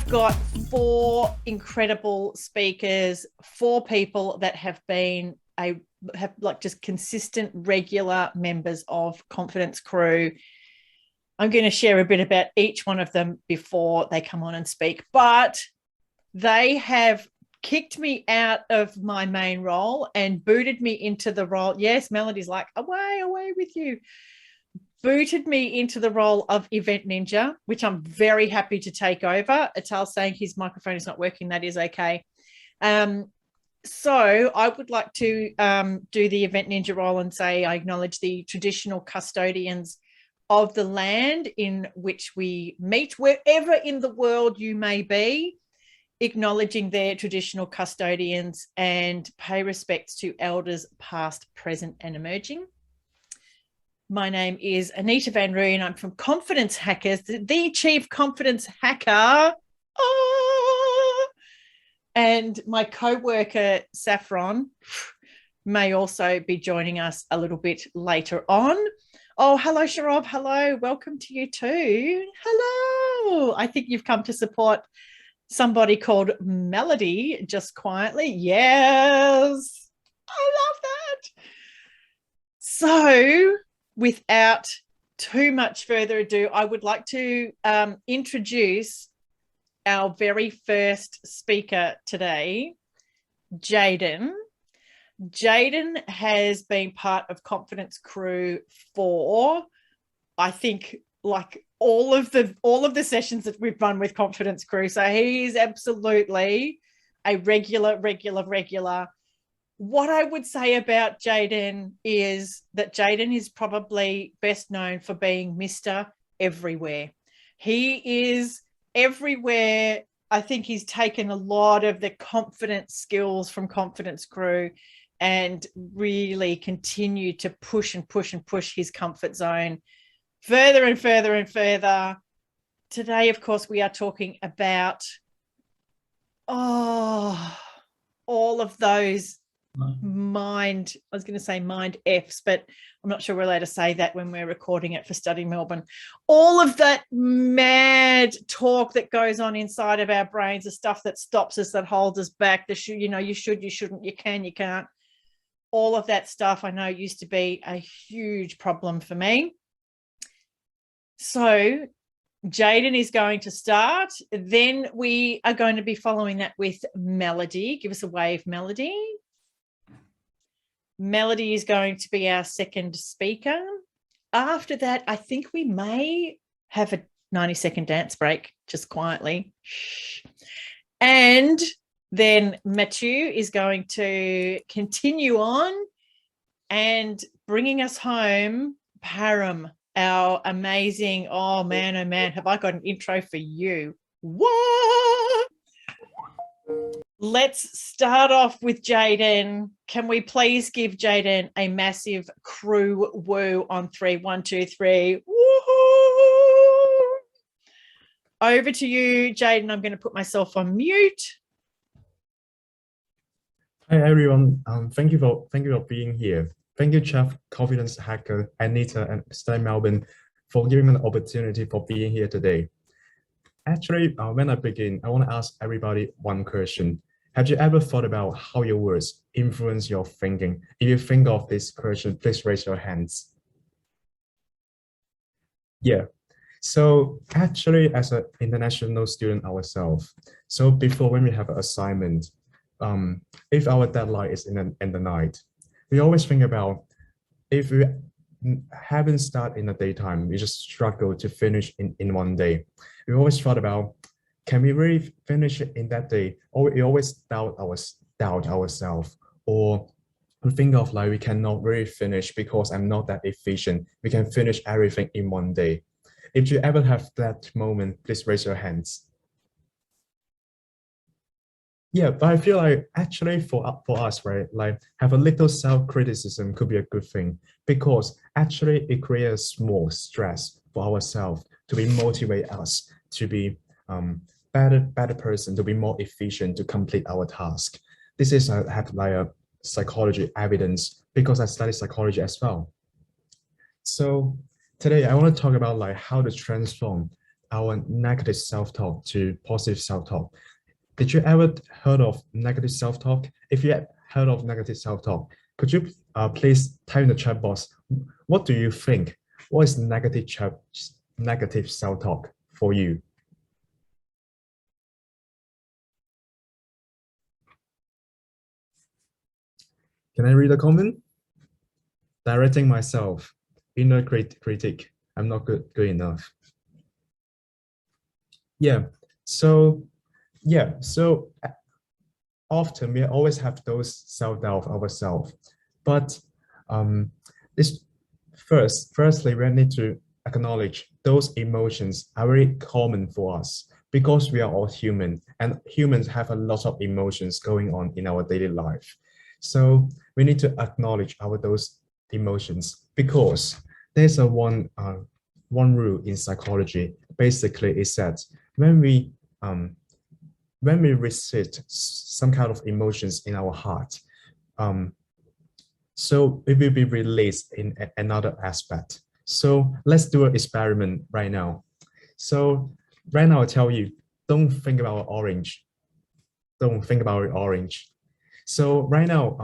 have got four incredible speakers, four people that have been just consistent, regular members of Confidence Crew. I'm going to share a bit about each one of them before they come on and speak, but they have kicked me out of my main role and booted me into the role. Yes, Melody's like, away with you. Booted me into the role of event ninja, which I'm very happy to take over. Atal's saying his microphone is not working. That is okay. So I would like to do the event ninja role and say I acknowledge the traditional custodians of the land in which we meet, wherever in the world you may be, acknowledging their traditional custodians and pay respects to elders past, present and emerging. My name is Anita Van Rooyen. I'm from Confidence Hackers, the chief confidence hacker. And my co-worker, Saffron, may also be joining us a little bit later on. Oh, hello, Sharob. Hello. Welcome to you too. Hello. I think you've come to support somebody called Melody, just quietly. Yes. I love that. So, without too much further ado, I would like to introduce our very first speaker today, Jaden. Jaden has been part of Confidence Crew for, I think, like all of the sessions that we've run with Confidence Crew. So he is absolutely a regular. What I would say about Jaden is that Jaden is probably best known for being Mr. Everywhere. He is everywhere. I think he's taken a lot of the confidence skills from Confidence Crew and really continued to push his comfort zone further and further. Today, of course, we are talking about all of those mind F's, but I'm not sure we're allowed to say that when we're recording it for Study Melbourne. All of that mad talk that goes on inside of our brains, the stuff that stops us, that holds us back, you should, you shouldn't, you can, you can't. All of that stuff I know used to be a huge problem for me. So Jaden is going to start. Then we are going to be following that with Melody. Give us a wave, Melody. Melody is going to be our second speaker. After that, I think we may have a 90-second dance break, just quietly. And then Matthew is going to continue on and bringing us home Param, our amazing, oh man, have I got an intro for you. What? Let's start off with Jaden. Can we please give Jaden a massive crew woo on 3? 1, 2, 3. Woohoo! Over to you, Jaden. I'm going to put myself on mute. Hi everyone. Thank you for being here. Thank you, Chef Confidence Hacker Anita and Study Melbourne, for giving me the opportunity for being here today. Actually, when I begin, I want to ask everybody one question. Have you ever thought about how your words influence your thinking? If you think of this question, please raise your hands. Yeah. So actually, as an international student ourselves, so before when we have an assignment, if our deadline is in the night, we always think about if we haven't started in the daytime, we just struggle to finish in one day. We always thought about, can we really finish it in that day? Or we always doubt ourselves, or we think of like we cannot really finish because I'm not that efficient. We can finish everything in one day. If you ever have that moment, please raise your hands. Yeah, but I feel like actually for us, right, like have a little self-criticism could be a good thing, because actually it creates more stress for ourselves to be motivate us to be better person, to be more efficient, to complete our task. This is have like a psychology evidence because I study psychology as well. So today I want to talk about like how to transform our negative self-talk to positive self-talk. Did you ever heard of negative self-talk? If you had heard of negative self-talk, could you please type in the chat box, what do you think? What is negative self-talk for you? Can I read a comment? Directing myself, inner critic. I'm not good enough. Yeah. So often we always have those self-doubt of ourselves, but this firstly we need to acknowledge those emotions are very common for us because we are all human, and humans have a lot of emotions going on in our daily life. So we need to acknowledge those emotions, because there's one rule in psychology. Basically, it says when we resist some kind of emotions in our heart, so it will be released in another aspect. So let's do an experiment right now. So right now I tell you, don't think about orange. Don't think about orange. So right now,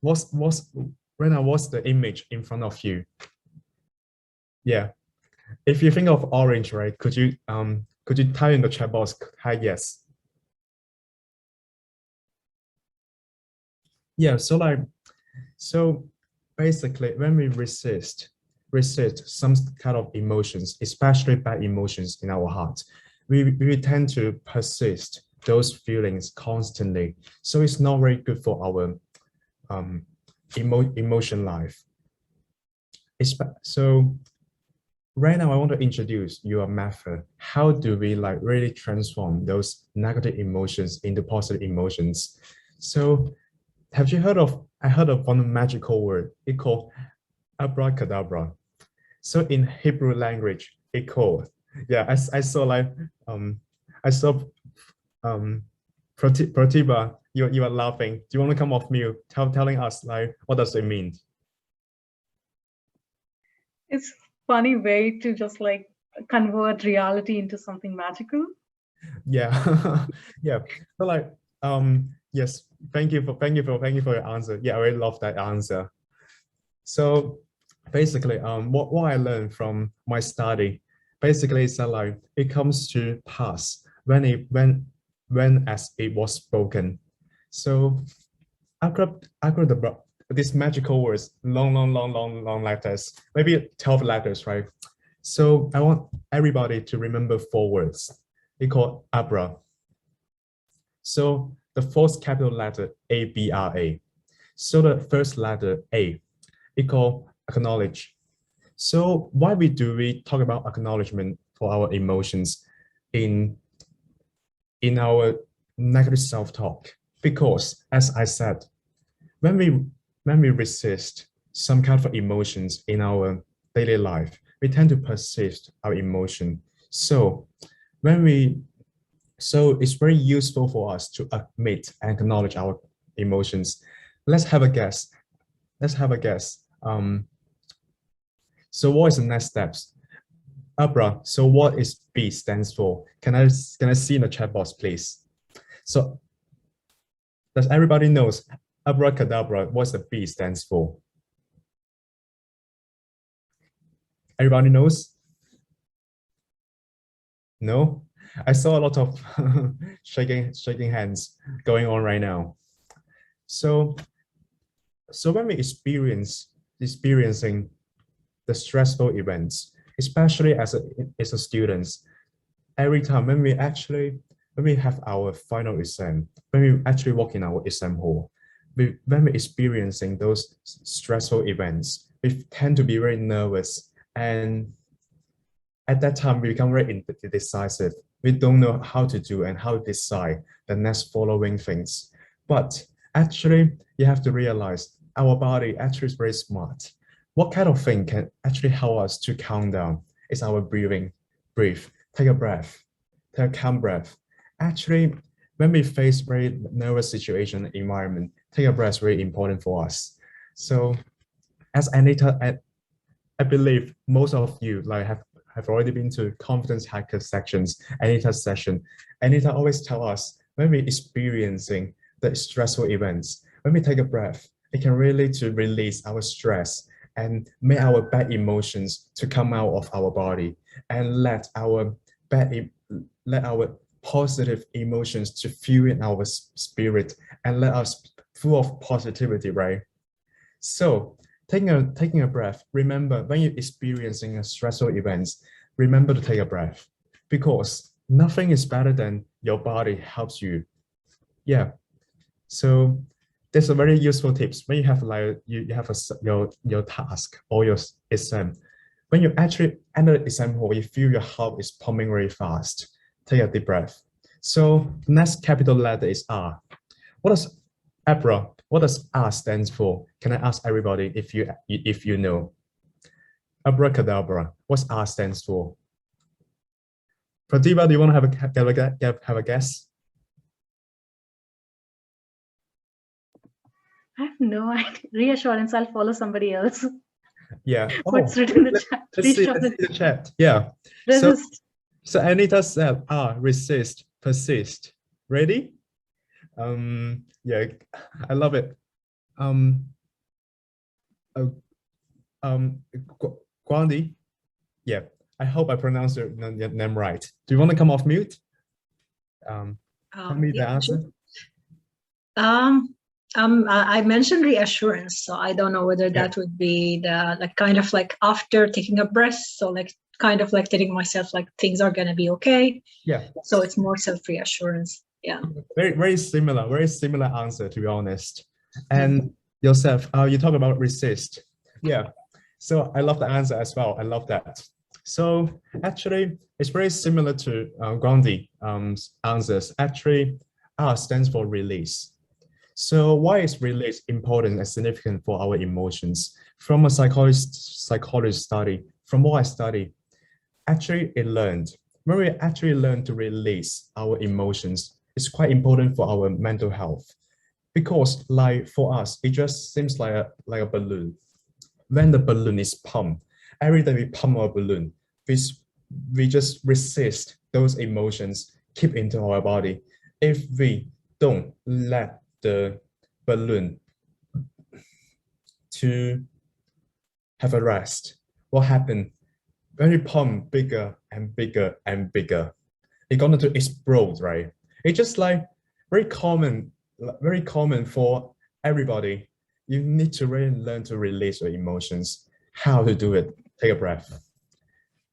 what's the image in front of you? Yeah. If you think of orange, right, could you type in the chat box, hi, yes. Yeah, so basically when we resist some kind of emotions, especially bad emotions in our heart, we tend to persist those feelings constantly. So it's not very good for our emotion life. So right now I want to introduce you a method. How do we really transform those negative emotions into positive emotions? So have you heard of, I heard of one magical word, it called abracadabra. So in Hebrew language, it called, yeah, I saw Pratibha, you are laughing. Do you want to come off mute, telling us what does it mean? It's funny way to just convert reality into something magical. Yeah, yeah. So yes, thank you for your answer. Yeah, I really love that answer. So basically, what I learned from my study, basically is that it comes to pass when as it was spoken. So after these magical words, long letters, maybe 12 letters, right? So I want everybody to remember 4 words. It called Abra. So the first capital letter, ABRA. So the first letter, A, it called acknowledge. So why do we talk about acknowledgement for our emotions in our negative self-talk? Because as I said, when we resist some kind of emotions in our daily life, we tend to persist our emotion. So it's very useful for us to admit and acknowledge our emotions. Let's have a guess. So what is the next steps? Abra, so what is B stands for? Can I see in the chat box, please? So does everybody knows abracadabra, what's the B stands for? Everybody knows? No? I saw a lot of shaking hands going on right now. So when we experiencing the stressful events, especially as a students, every time when we have our final exam, when we actually walk in our exam hall, when we're experiencing those stressful events, we tend to be very nervous, and at that time we become very indecisive. We don't know how to do and how to decide the next following things. But actually, you have to realize our body actually is very smart. What kind of thing can actually help us to calm down? Is our breathing. Breathe, take a breath, take a calm breath. Actually, when we face very nervous situation environment, take a breath is very important for us. So as Anita, I believe most of you have have already been to confidence hacker sections, Anita's session, Anita always tell us when we're experiencing the stressful events, when we take a breath, it can really to release our stress and make our bad emotions to come out of our body and let our positive emotions to fuel in our spirit and let us full of positivity, right? So taking a breath, remember when you're experiencing a stressful events, remember to take a breath because nothing is better than your body helps you. Yeah. So there's a very useful tips when you have like you have your task or your exam. When you actually enter the exam hall, you feel your heart is pumping very fast. Take a deep breath. So the next capital letter is R. What does ABRA? What does R stands for? Can I ask everybody if you know? Abracadabra. What's R stands for? Pratibha, do you want to have a guess? I have no idea. Reassurance, I'll follow somebody else. Yeah. What's written in the chat? Let's see the chat. Yeah. Resist. So Anita said, resist, persist. Ready? Yeah, I love it. Guandi. Yeah, I hope I pronounced your name right. Do you want to come off mute? Tell me the answer. Sure. I mentioned reassurance, so I don't know whether that would be the like kind of like after taking a breath, so like kind of like telling myself like things are gonna be okay. Yeah. So it's more self-reassurance. Yeah. Very similar answer, to be honest. And yourself, you talk about resist. Yeah. So I love the answer as well. I love that. So actually, it's very similar to Gandhi answers. Actually, R stands for release. So why is release important and significant for our emotions? From a psychology study, from what I study, actually it learned, when we actually learn to release our emotions, it's quite important for our mental health. Because like for us, it just seems like a balloon. When the balloon is pumped, every time we pump our balloon, we just resist those emotions keep into our body. If we don't let the balloon to have a rest, what happened? When we pump bigger and bigger and bigger, it's going to explode, right? It's just like very common for everybody. You need to really learn to release your emotions. How to do it? Take a breath.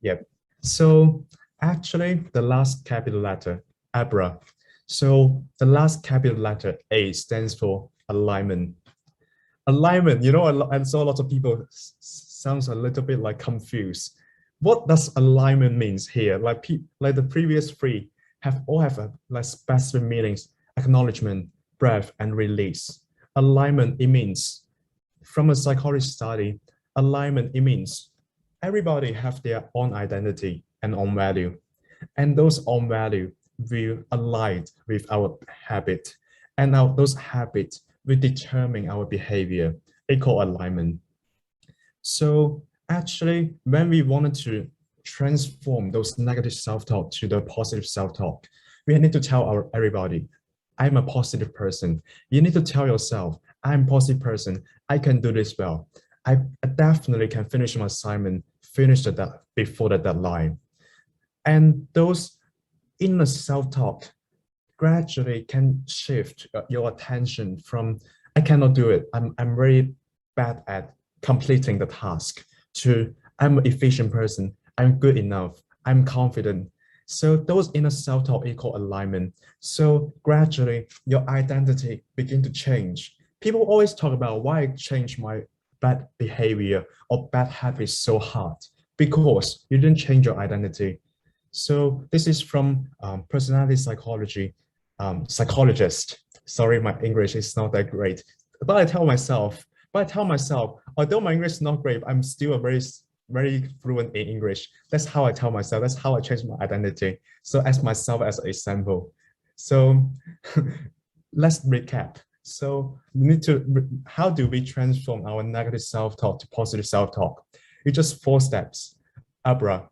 Yep. So actually, the last capital letter, ABRA. So the last capital letter, A, stands for alignment. Alignment, you know, I saw a lot of people sounds a little bit like confused. What does alignment means here? Like the previous three all have like specific meanings: acknowledgement, breath, and release. Alignment, it means, from a psychology study, alignment, it means everybody have their own identity and own value. And those own value will align with our habit. And now those habits will determine our behavior. They call alignment. So actually, when we wanted to transform those negative self-talk to the positive self-talk, we need to tell everybody, I'm a positive person. You need to tell yourself, I'm a positive person. I can do this well. I definitely can finish my assignment, before the deadline. And those inner self-talk gradually can shift your attention from, I cannot do it. I'm very bad at completing the task, to I'm an efficient person. I'm good enough. I'm confident. So those inner self-talk equal alignment. So gradually your identity begin to change. People always talk about why I change my bad behavior or bad habits so hard, because you didn't change your identity. So this is from personality psychology, psychologist. Sorry, my English is not that great, but I tell myself, although my English is not great, I'm still a very fluent in English. That's how I tell myself. That's how I change my identity. So as myself as an example. So let's recap. So we need to, how do we transform our negative self-talk to positive self-talk? It's just 4 steps. ABRA,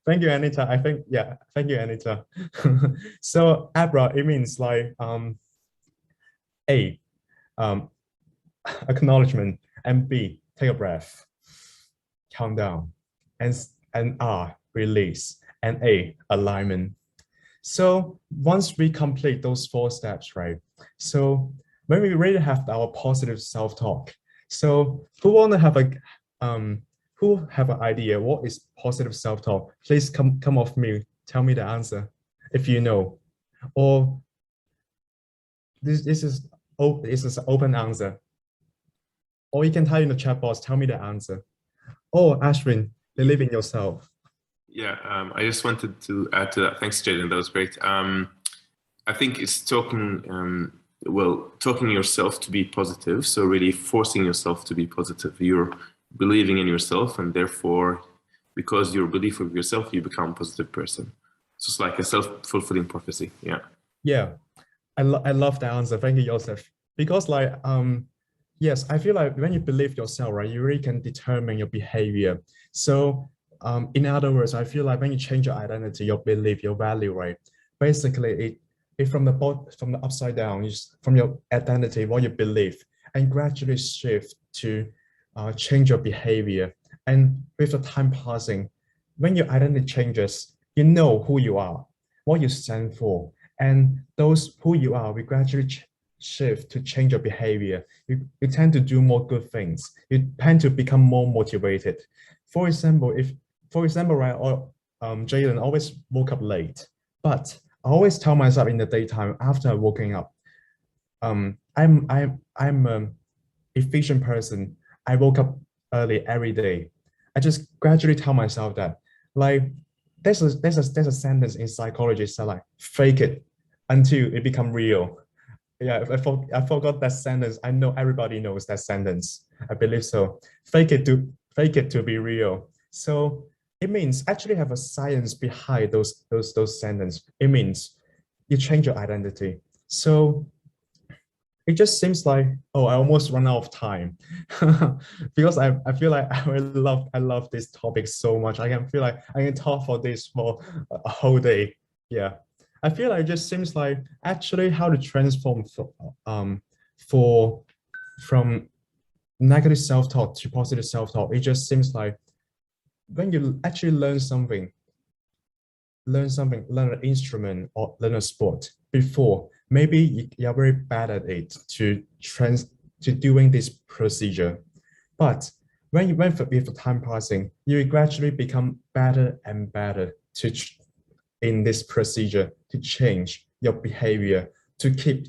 Thank you, Anita. I think, yeah, thank you, Anita. So Abra, it means like A, um, acknowledgement, and B, take a breath, calm down, and R, release, and A, alignment. So once we complete those 4 steps, right? So when we really have our positive self-talk, so who have an idea what is positive self-talk? Please come off mute. Tell me the answer if you know. Or this is an open answer. Or you can type in the chat box, tell me the answer. Oh, Ashwin, believe in yourself. Yeah, I just wanted to add to that. Thanks, Jaden. That was great. I think it's talking yourself to be positive. So really forcing yourself to be positive. You're believing in yourself, and therefore, because your belief of yourself, you become a positive person. So it's like a self-fulfilling prophecy. Yeah. Yeah, I love the answer. Thank you, Joseph. Because like, yes, I feel like when you believe yourself, right, you really can determine your behavior. So in other words, I feel like when you change your identity, your belief, your value, right, basically it from the upside down, from your identity, what you believe, and gradually shift to change your behavior. And with the time passing, when your identity changes, you know who you are, what you stand for, and those who you are, we gradually shift to change your behavior. You tend to do more good things. You tend to become more motivated. For example, right, or Jalen always woke up late, but I always tell myself in the daytime after waking up, I'm an efficient person. I woke up early every day. I just gradually tell myself that, like, there's a sentence in psychology that like fake it until it become real. Yeah, I forgot that sentence. I know everybody knows that sentence. I believe so. Fake it to be real. So it means actually have a science behind those sentences. It means you change your identity. So it just seems like, oh, I almost run out of time because I feel like I love this topic so much. I can feel like I can talk for this for a whole day. Yeah, I feel like it just seems like actually how to transform from negative self-talk to positive self-talk. It just seems like when you actually learn an instrument or learn a sport before, maybe you're very bad at it to doing this procedure. But when you went with the time passing, you gradually become better and better in this procedure to change your behavior, to keep,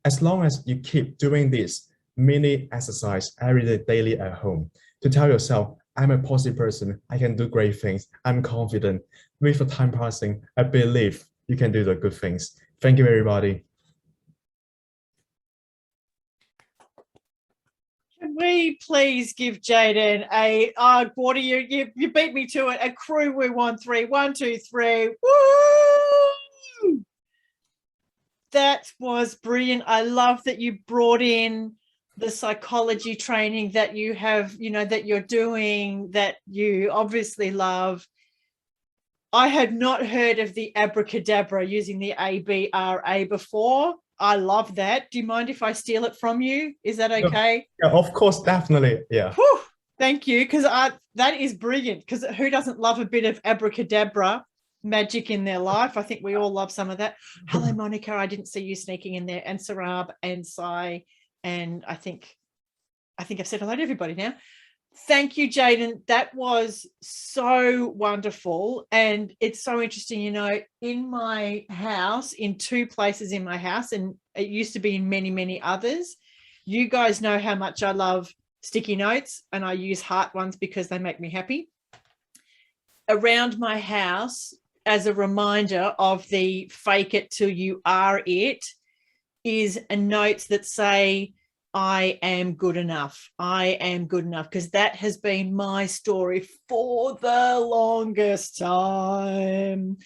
as long as you keep doing this mini exercise every day daily at home, to tell yourself, I'm a positive person, I can do great things, I'm confident. With the time passing, I believe you can do the good things. Thank you, everybody. Can we please give Jaden a what are you beat me to it, a crew woo 1-3, 1 2 3. Woo! That was brilliant. I love that you brought in the psychology training that you have, that you're doing, that you obviously love. I had not heard of the abracadabra using the ABRA before. I love that. Do you mind if I steal it from you? Is that okay? Yeah, of course, definitely. Yeah. Whew, thank you, because that is brilliant, because who doesn't love a bit of abracadabra magic in their life? I think we all love some of that. Hello, Monica. I didn't see you sneaking in there. And Sarab and Sai. And I think I've said hello to everybody now. Thank you, Jaden. That was so wonderful. And it's so interesting, in my house, in 2 places in my house, and it used to be in many, many others. You guys know how much I love sticky notes, and I use heart ones because they make me happy. Around my house, as a reminder of the fake it till you are it, is a notes that say, I am good enough. I am good enough, because that has been my story for the longest time.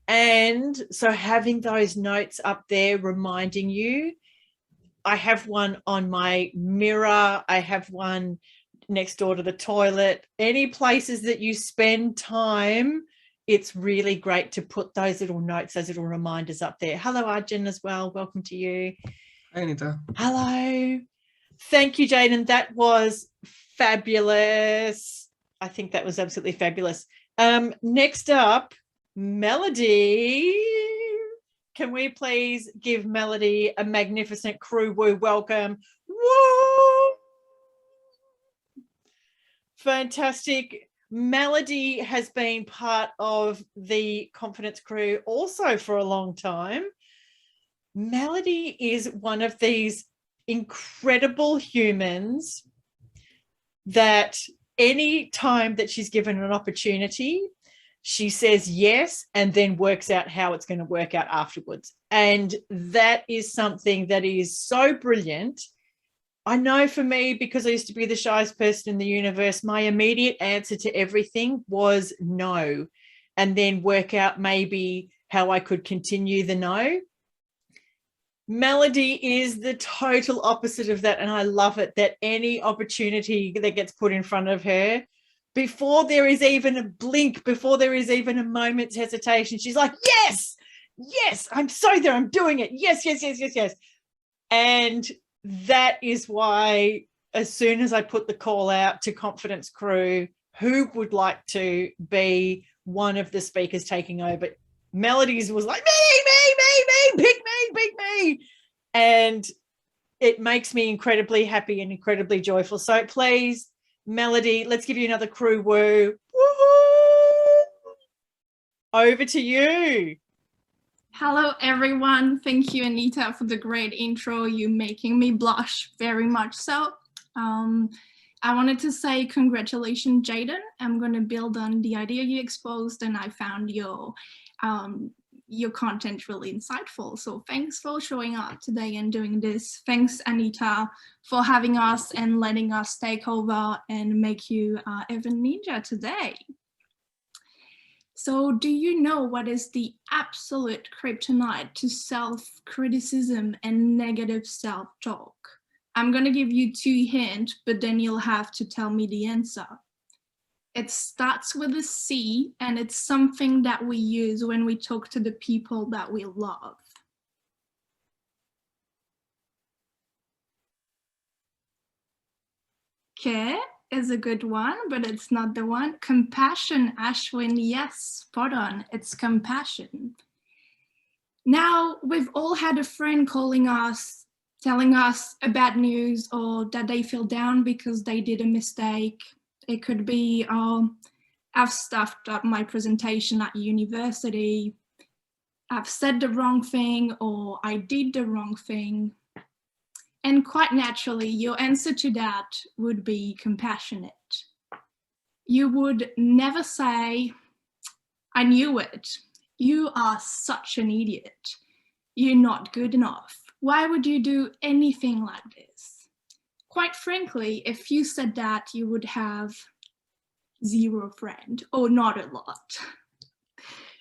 And so having those notes up there reminding you, I have one on my mirror. I have one next door to the toilet, any places that you spend time, it's really great to put those little notes, those little reminders up there. Hello, Arjun, as well. Welcome to you. Hi, Anita. Hello. Thank you, Jaden. That was fabulous. I think that was absolutely fabulous. Next up, Melody. Can we please give Melody a magnificent crew woo welcome? Woo! Fantastic. Melody has been part of the Confidence Crew also for a long time. Melody is one of these incredible humans that any time that she's given an opportunity, she says yes and then works out how it's going to work out afterwards. And that is something that is so brilliant. I know for me, because I used to be the shyest person in the universe, my immediate answer to everything was no, and then work out maybe how I could continue the no. Melody is the total opposite of that, and I love it, that any opportunity that gets put in front of her, before there is even a blink, before there is even a moment's hesitation, she's like, yes, yes, I'm so there, I'm doing it, yes, yes, yes, yes, yes. And that is why as soon as I put the call out to Confidence Crew, who would like to be one of the speakers taking over, Melody's was like, me, pick me. And it makes me incredibly happy and incredibly joyful. So please, Melody, let's give you another crew woo. Woo-hoo! Over to you. Hello, everyone. Thank you, Anita, for the great intro. You're making me blush very much so. I wanted to say congratulations, Jaden. I'm going to build on the idea you exposed, and I found your content really insightful. So thanks for showing up today and doing this. Thanks, Anita, for having us and letting us take over and make you Evan Ninja today. So do you know what is the absolute kryptonite to self-criticism and negative self-talk? I'm going to give you 2 hints, but then you'll have to tell me the answer. It starts with a C, and it's something that we use when we talk to the people that we love. Okay, is a good one, but it's not the one. Compassion, Ashwin, yes, spot on, it's compassion. Now, we've all had a friend calling us, telling us a bad news or that they feel down because they did a mistake. It could be, I've stuffed up my presentation at university, I've said the wrong thing, or I did the wrong thing. And quite naturally, your answer to that would be compassionate. You would never say, I knew it. You are such an idiot. You're not good enough. Why would you do anything like this? Quite frankly, if you said that, you would have 0 friend, or not a lot.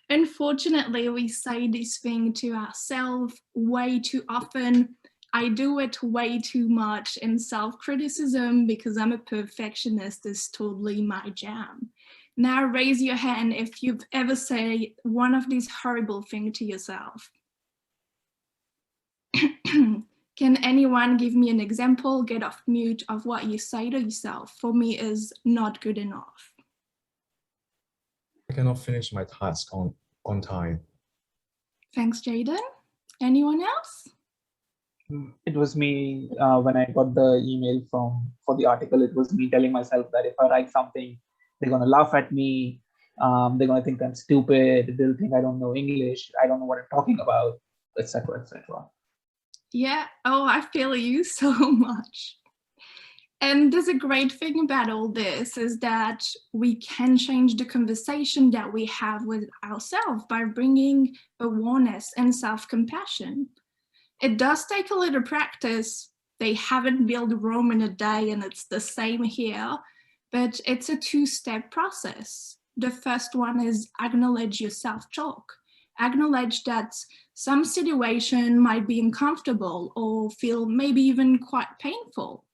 Unfortunately, we say this thing to ourselves way too often. I do it way too much, and self-criticism, because I'm a perfectionist, is totally my jam. Now raise your hand if you've ever said one of these horrible things to yourself. Can anyone give me an example, get off mute, of what you say to yourself? For me, is not good enough. I cannot finish my task on time. Thanks, Jaden. Anyone else? It was me when I got the email for the article. It was me telling myself that if I write something, they're going to laugh at me. They're going to think I'm stupid. They'll think I don't know English. I don't know what I'm talking about, etc., etc. Yeah, oh, I feel you so much. And there's a great thing about all this is that we can change the conversation that we have with ourselves by bringing awareness and self-compassion. It does take a little practice. They haven't built Rome in a day, and it's the same here, but it's a 2-step process. The first one is acknowledge your self-talk. Acknowledge that some situation might be uncomfortable or feel maybe even quite painful.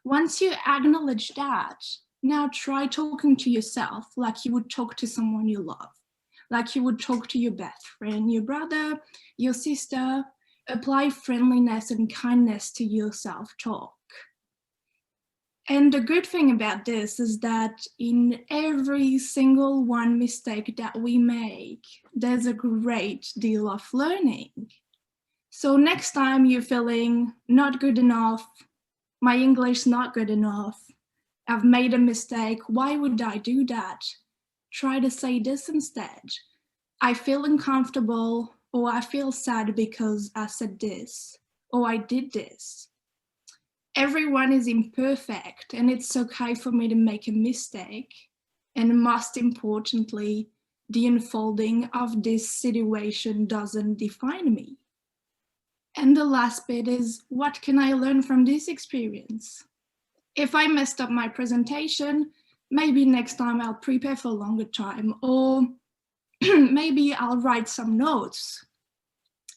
Once you acknowledge that, now try talking to yourself like you would talk to someone you love, like you would talk to your best friend, your brother, your sister. Apply friendliness and kindness to your self-talk. And the good thing about this is that in every single one mistake that we make, there's a great deal of learning. So next time you're feeling not good enough, my English not good enough, I've made a mistake, why would I do that? Try to say this instead. I feel uncomfortable, or I feel sad because I said this, or I did this. Everyone is imperfect, and it's okay for me to make a mistake. And most importantly, the unfolding of this situation doesn't define me. And the last bit is, what can I learn from this experience? If I messed up my presentation, maybe next time I'll prepare for a longer time, or maybe I'll write some notes,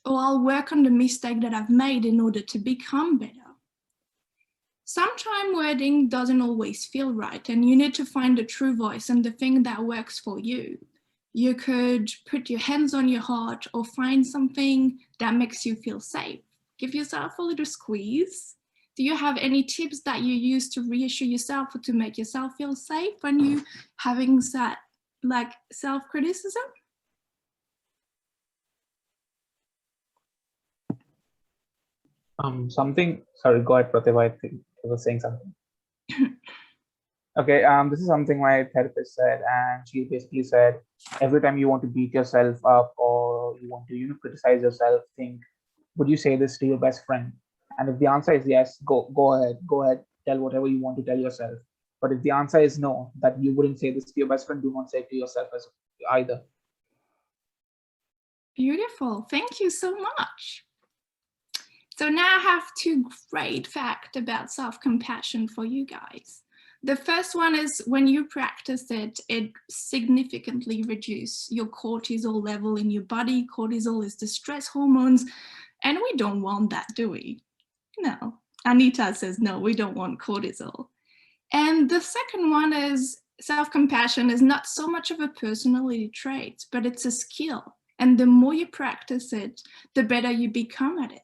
or I'll work on the mistake that I've made in order to become better. Sometimes wording doesn't always feel right, and you need to find the true voice and the thing that works for you. You could put your hands on your heart or find something that makes you feel safe. Give yourself a little squeeze. Do you have any tips that you use to reassure yourself or to make yourself feel safe when you're having that like self-criticism? Something, sorry, go ahead, Pratibha, I think you were saying something. Okay, this is something my therapist said, and she basically said, every time you want to beat yourself up or you want to, criticize yourself, think, would you say this to your best friend? And if the answer is yes, go ahead, tell whatever you want to tell yourself. But if the answer is no, that you wouldn't say this to your best friend, do not say it to yourself as either. Beautiful, thank you so much. So now I have two great facts about self-compassion for you guys. The first one is when you practice it, it significantly reduces your cortisol level in your body. Cortisol is the stress hormones, and we don't want that, do we? No. Anita says, no, we don't want cortisol. And the second one is self-compassion is not so much of a personality trait, but it's a skill. And the more you practice it, the better you become at it.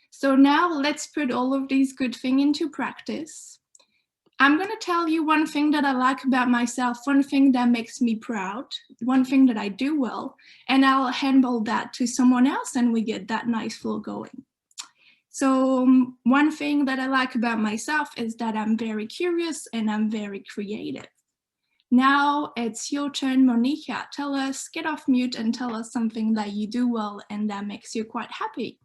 So now let's put all of these good things into practice. I'm going to tell you one thing that I like about myself, one thing that makes me proud, one thing that I do well, and I'll handle that to someone else and we get that nice flow going. So one thing that I like about myself is that I'm very curious and I'm very creative. Now it's your turn, Monica. Tell us, get off mute and tell us something that you do well and that makes you quite happy.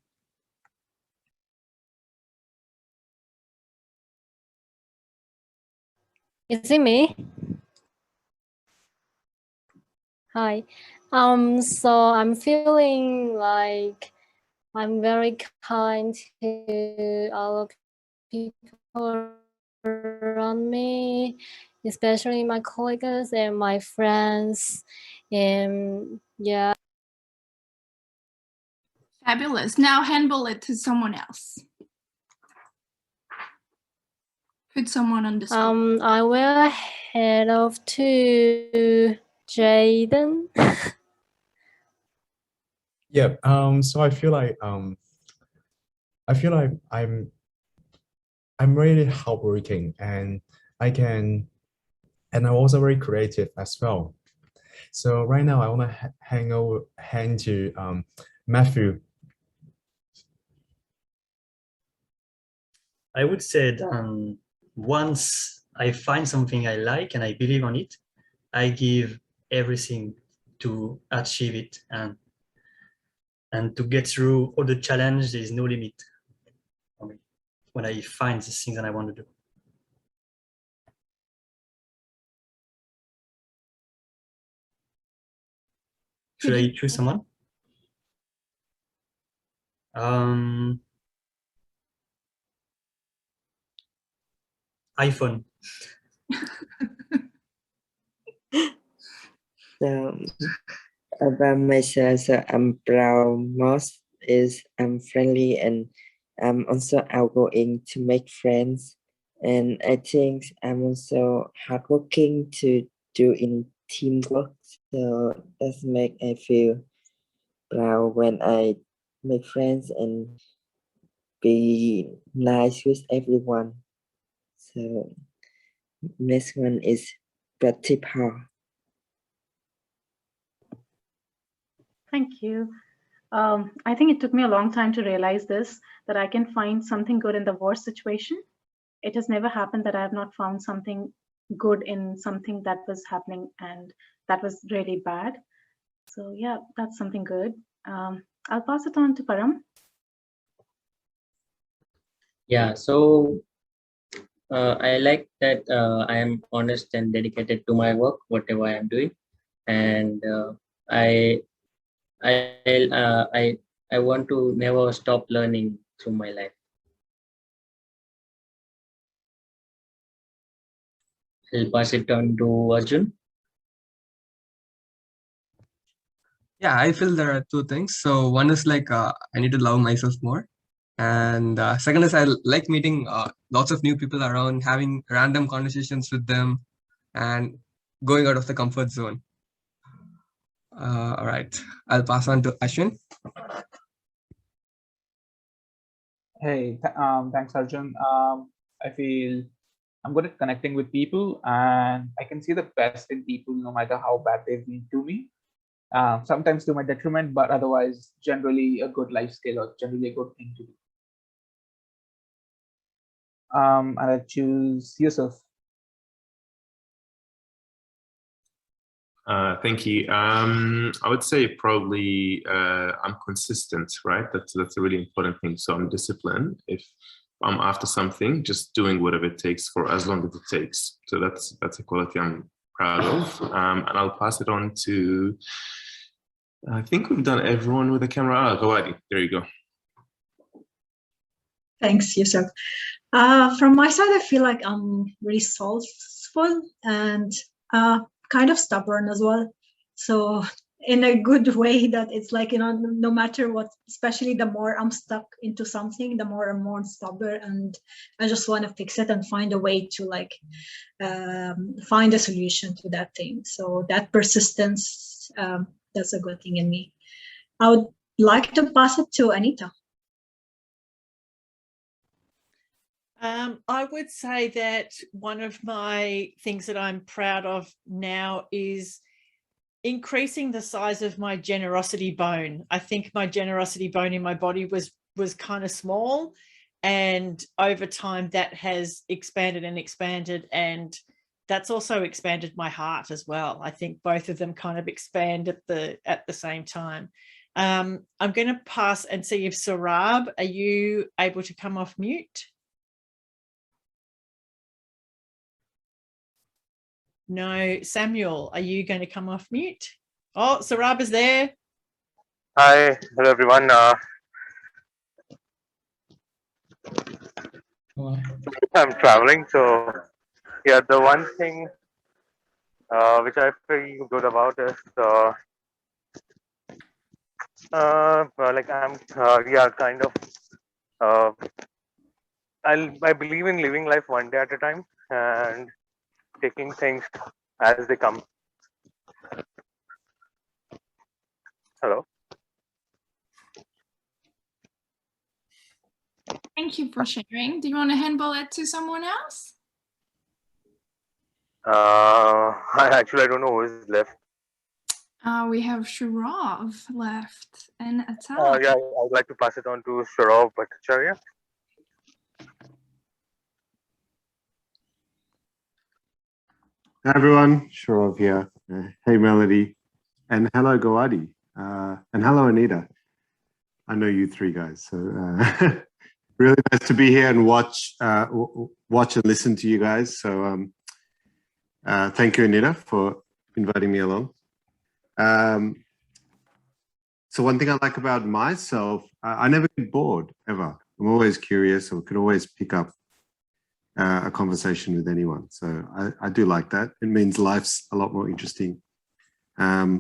Is it me? Hi. So I'm feeling like I'm very kind to all people around me, especially my colleagues and my friends. And yeah. Fabulous. Now handle it to someone else. Put someone on the spot. I will head off to Jaden. Yeah. So I feel like I'm really hardworking, and I'm also very creative as well. So right now I want to hand to Matthew. I would say that once I find something I like and I believe on it, I give everything to achieve it, and to get through all the challenge. There is no limit for me when I find the things that I want to do. Should I choose someone? iPhone. So about myself, so I'm proud most is I'm friendly and I'm also outgoing to make friends, And I think I'm also hardworking to do in teamwork. So that's make I feel proud when I make friends and be nice with everyone. So next one is Pratibha. Thank you. I think it took me a long time to realize this, that I can find something good in the worst situation. It has never happened that I have not found something good in something that was happening and that was really bad. So yeah, that's something good. I'll pass it on to Param. Yeah, so I like that I am honest and dedicated to my work, whatever I am doing, and I I want to never stop learning through my life. I'll pass it on to Arjun. Yeah, I feel there are two things. So one is like I need to love myself more, and second is I like meeting lots of new people around, having random conversations with them, and going out of the comfort zone. All right, I'll pass on to Ashwin. Hey, thanks, Arjun. I feel I'm good at connecting with people, and I can see the best in people, no matter how bad they've been to me. Sometimes to my detriment, but otherwise, generally a good life skill or generally a good thing to do. And I choose Yusuf. Thank you. I would say probably I'm consistent, right? That's a really important thing. So I'm disciplined. If I'm after something, just doing whatever it takes for as long as it takes. So that's a quality I'm proud of. And I'll pass it on to, I think we've done everyone with a camera. Gawadi, there you go. Thanks, Yusuf. From my side, I feel like I'm resourceful and kind of stubborn as well. So in a good way, that it's like, no matter what, especially the more I'm stuck into something, the more I'm more stubborn, and I just want to fix it and find a way to like find a solution to that thing. So that persistence, that's a good thing in me. I would like to pass it to Anita. I would say that one of my things that I'm proud of now is increasing the size of my generosity bone. I think my generosity bone in my body was kind of small, and over time that has expanded and expanded, and that's also expanded my heart as well. I think both of them kind of expand at the same time. I'm going to pass and see if Sarab, are you able to come off mute? No. Samuel, are you going to come off mute? Oh, Sarab is there. Hi, hello everyone. I'm traveling, so yeah, the one thing which I feel good about is like I'm yeah, kind of I believe in living life one day at a time and taking things as they come. Hello. Thank you for sharing. Do you want to handball it to someone else? I don't know who is left. We have Shurav left and Atal. Yeah, I'd like to pass it on to Sharav Bhattacharya. Hi everyone, Sharav here. Hey Melody, and hello Gawadi, and hello Anita. I know you three guys, so really nice to be here and watch and listen to you guys. So thank you Anita for inviting me along. So one thing I like about myself, I never get bored ever. I'm always curious, or can always pick up a conversation with anyone. So I do like that. It means life's a lot more interesting. Yeah,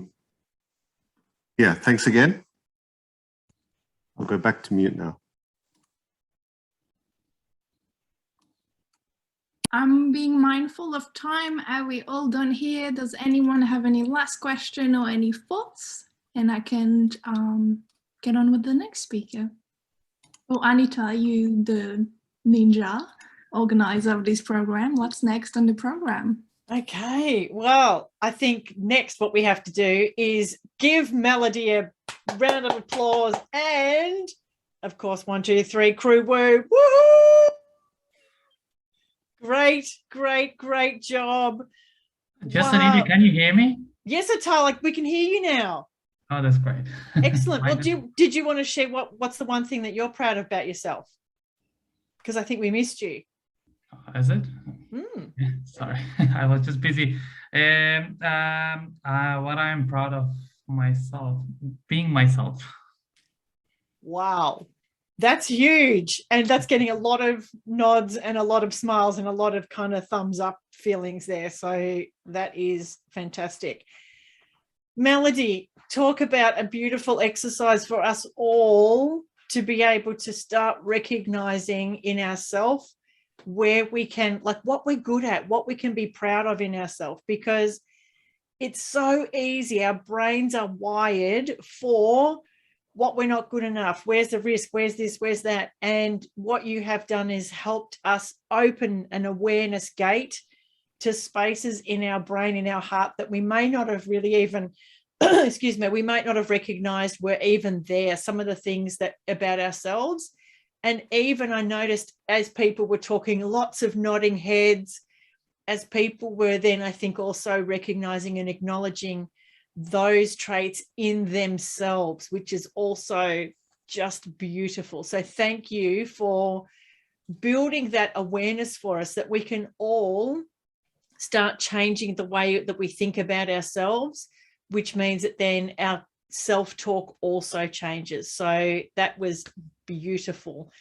thanks again. I'll go back to mute now. I'm being mindful of time. Are we all done here? Does anyone have any last question or any thoughts? And I can get on with the next speaker. Oh, Anita, you the ninja organizer of this program. What's next on the program? Okay, well, I think next what we have to do is give Melody a round of applause and, of course, 1, 2, 3, crew woo. Woohoo! Great, great, great job. Just Anita, can you hear me? Yes, Atal, like we can hear you now. Oh, that's great. Excellent. Well, did you want to share what's the one thing that you're proud of about yourself? Because I think we missed you. Is it? Sorry, I was just busy. What I'm proud of myself, being myself. Wow, that's huge. And that's getting a lot of nods and a lot of smiles and a lot of kind of thumbs up feelings there. So that is fantastic. Melody, talk about a beautiful exercise for us all to be able to start recognizing in ourselves where we can, like what we're good at, what we can be proud of in ourselves, because it's so easy. Our brains are wired for what we're not good enough. Where's the risk? Where's this? Where's that? And what you have done is helped us open an awareness gate to spaces in our brain, in our heart that we may not have really even, excuse me, we might not have recognized were even there, some of the things that about ourselves. And even I noticed as people were talking, lots of nodding heads, as people were then, I think, also recognizing and acknowledging those traits in themselves, which is also just beautiful. So thank you for building that awareness for us, that we can all start changing the way that we think about ourselves, which means that then our self-talk also changes. So that was beautiful.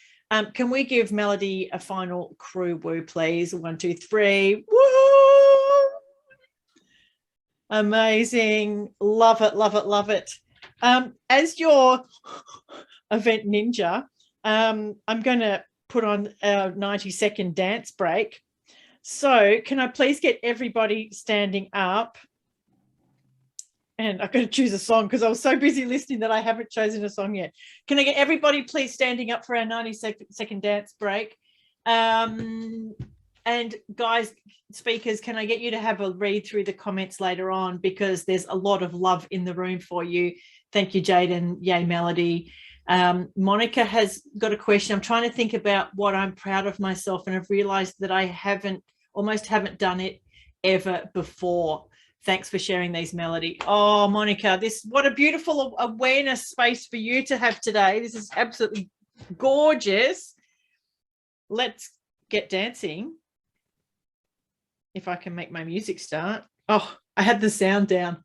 Can we give Melody a final crew woo, please? 1, 2, 3. Woo! Amazing. Love it, love it, love it. As your event ninja, I'm going to put on a 90-second dance break. So can I please get everybody standing up? And I've got to choose a song because I was so busy listening that I haven't chosen a song yet. Can I get everybody please standing up for our 90-second dance break? And guys, speakers, can I get you to have a read through the comments later on, because there's a lot of love in the room for you. Thank you, Jaden. Yay, Melody. Monica has got a question. I'm trying to think about what I'm proud of myself, and I've realized that I almost haven't done it ever before. Thanks for sharing these, Melody. Oh, Monica, what a beautiful awareness space for you to have today. This is absolutely gorgeous. Let's get dancing. If I can make my music start. Oh, I had the sound down.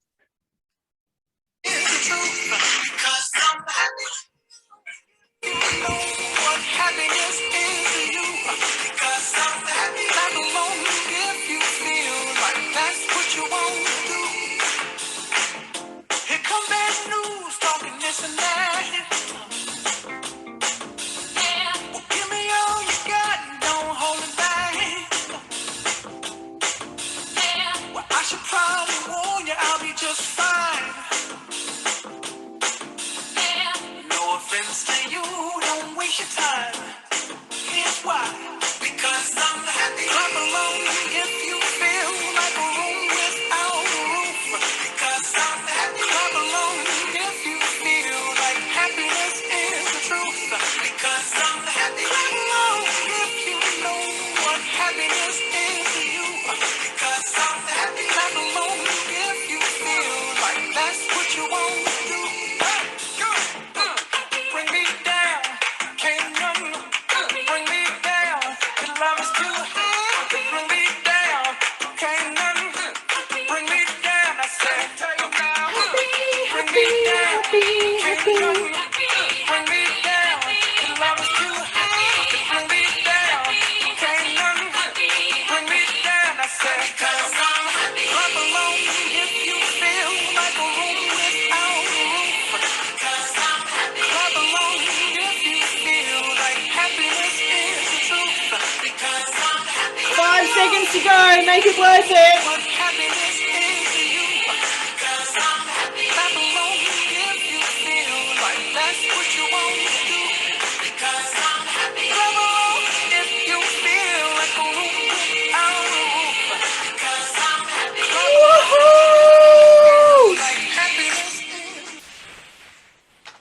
to go. Make it worth it.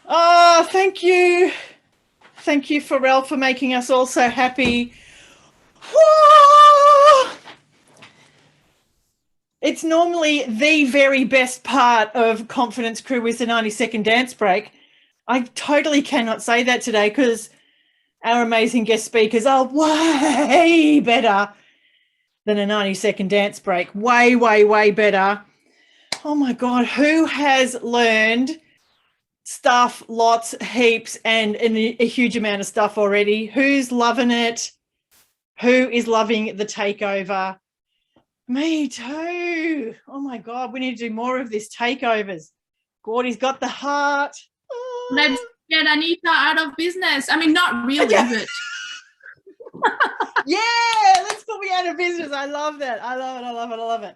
Oh, thank you. Thank you, Pharrell, for making us all so happy. It's normally the very best part of Confidence Crew is the 90-second dance break. I totally cannot say that today because our amazing guest speakers are way better than a 90-second dance break. Way, way, way better. Oh my God, who has learned stuff, lots, heaps, and a huge amount of stuff already? Who's loving it? Who is loving the takeover? Me too. Oh my God, we need to do more of this takeovers. Gordy's got the heart. Oh. Let's get Anita out of business. I mean, not really, but yeah, let's put me out of business. I love that. I love it. I love it. I love it.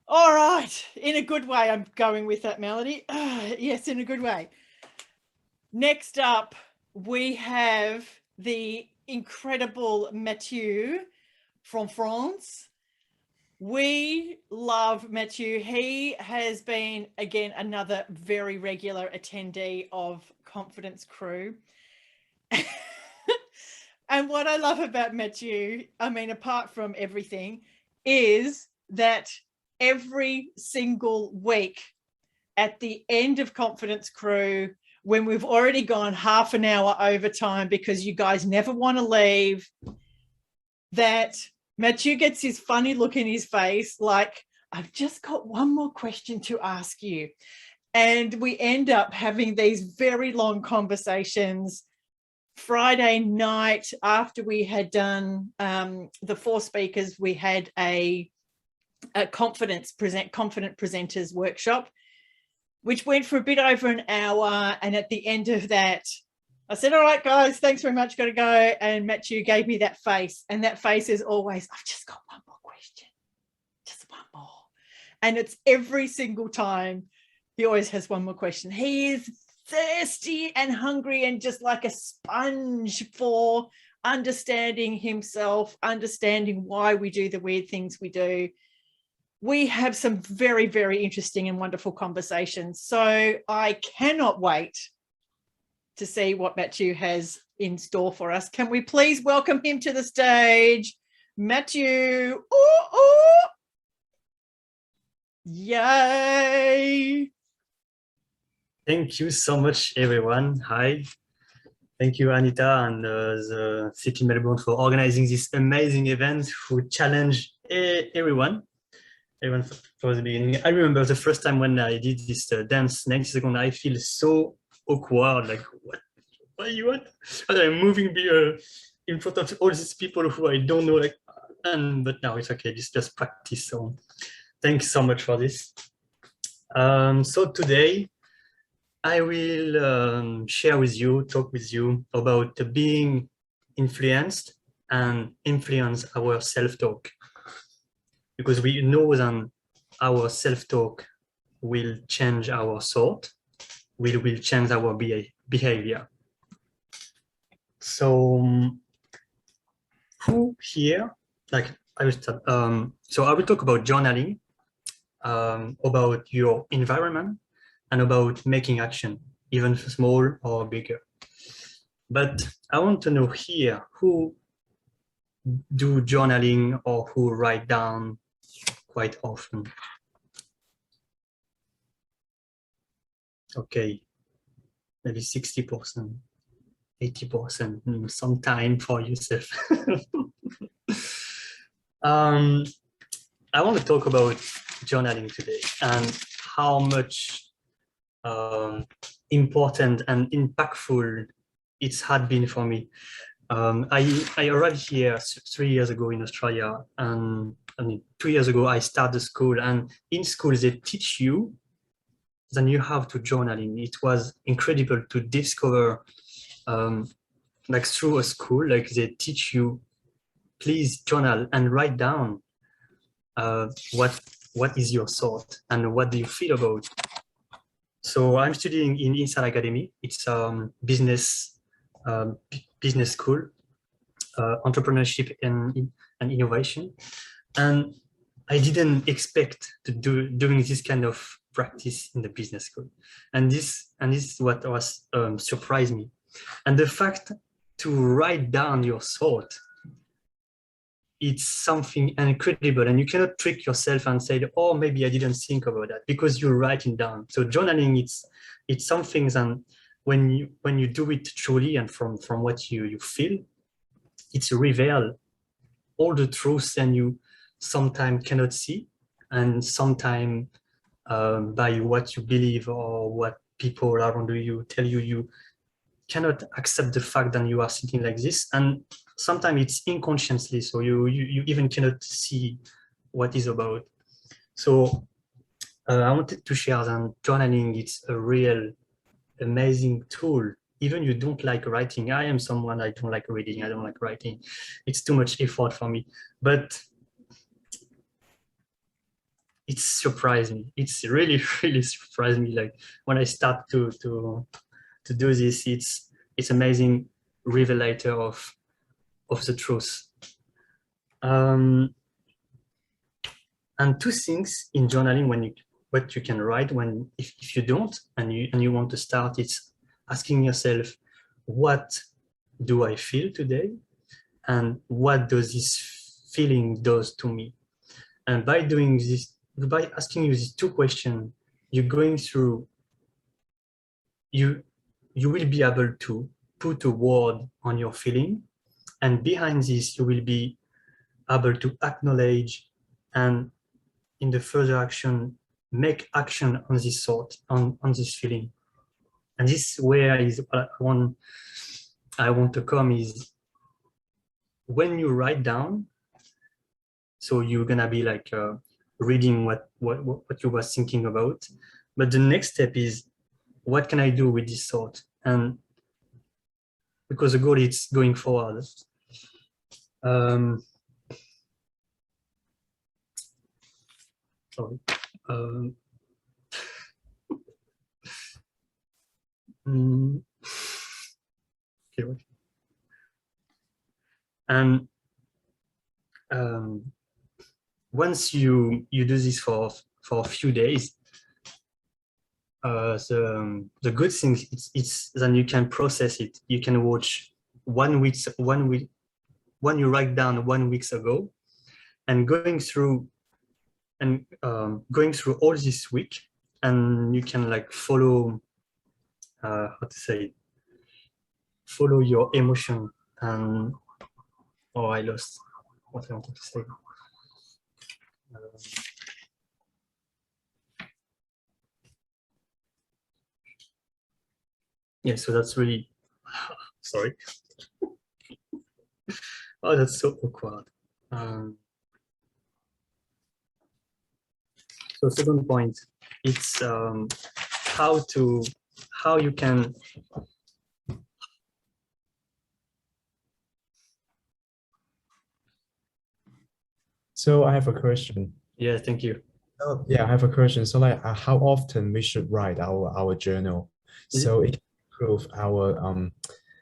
All right. In a good way, I'm going with that melody. Yes, in a good way. Next up, we have the incredible Mathieu from France. We love Mathieu. He has been, again, another very regular attendee of Confidence Crew. And what I love about Mathieu, I mean, apart from everything, is that every single week at the end of Confidence Crew, when we've already gone half an hour overtime because you guys never want to leave, that Mathieu gets his funny look in his face like, I've just got one more question to ask you. And we end up having these very long conversations. Friday night, after we had done the 4 speakers, we had a confident presenters workshop, which went for a bit over an hour. And at the end of that, I said, all right, guys, thanks very much, got to go. And Mathieu gave me that face. And that face is always, I've just got one more question, just one more. And it's every single time he always has one more question. He is thirsty and hungry and just like a sponge for understanding himself, understanding why we do the weird things we do. We have some very, very interesting and wonderful conversations. So I cannot wait to see what Mathieu has in store for us. Can we please welcome him to the stage? Mathieu. Ooh, ooh. Yay. Thank you so much, everyone. Hi. Thank you, Anita and the City Melbourne for organizing this amazing event who challenge everyone from the beginning. I remember the first time when I did this dance 90 seconds, I feel so awkward, like what do you want? And I'm moving here in front of all these people who I don't know, like, but now it's okay, it's just practice. So thanks so much for this. So today I will share with you, talk with you about being influenced and influence our self-talk, because we know that our self-talk will change our thought, will change our behavior. So who here, like I will start, so I will talk about journaling, about your environment, and about making action, even small or bigger. But I want to know here who do journaling or who write down quite often. Okay, maybe 60%, 80%, some time for yourself. I want to talk about journaling today and how much important and impactful it's had been for me. I arrived here 3 years ago in Australia, and I mean 2 years ago I started school, and in school they teach you that you have to journaling. It was incredible to discover, like through a school, like they teach you, please journal and write down what is your thought and what do you feel about. So I'm studying in Inside Academy. It's business school, entrepreneurship and innovation. And I didn't expect to doing this kind of practice in the business school. And this is what was surprised me. And the fact to write down your thought, it's something incredible, and you cannot trick yourself and say, oh, maybe I didn't think about that, because you're writing down. So journaling, it's something that when you do it truly and from what you feel, it's reveal all the truths and you sometimes cannot see, and sometimes by what you believe or what people around you tell you, you cannot accept the fact that you are sitting like this, and sometimes it's unconsciously, so you even cannot see what is about. So I wanted to share that journaling, it's a real amazing tool. Even you don't like writing. I am someone, I don't like reading, I don't like writing. It's too much effort for me, but it surprised me. It's really, really surprised me. Like when I start to do this, it's amazing revelator of the truth. And two things in journaling, what you can write when if you don't and you want to start, it's asking yourself, what do I feel today, and what does this feeling does to me? And by doing this, by asking you these two questions, you're going through, you will be able to put a word on your feeling, and behind this you will be able to acknowledge and in the further action make action on this thought, on this feeling. And this where is I want to come is when you write down, so you're gonna be like reading what you were thinking about, but the next step is, what can I do with this thought? And because the goal is going forward. Sorry. Okay. And once you do this for a few days, the good thing it's then you can process it. You can watch 1 week when you write down 1 week ago, and going through all this week, and you can like follow how to say, follow your emotion. And oh, I lost what I wanted to say. Yeah, so that's really sorry. Oh, that's so awkward. So second point, it's how you can So I have a question. Yeah, thank you. Oh, yeah, I have a question. So like how often we should write our journal so it can improve our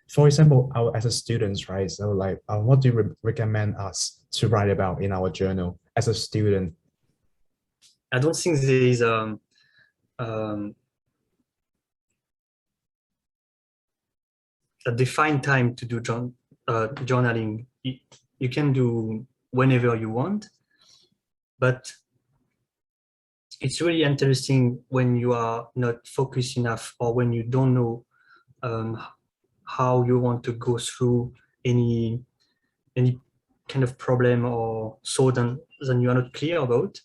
for example, as a students, right? So like what do you recommend us to write about in our journal as a student? I don't think there is a defined time to do journaling. You can do whenever you want, but it's really interesting when you are not focused enough, or when you don't know how you want to go through any kind of problem, or so then you are not clear about.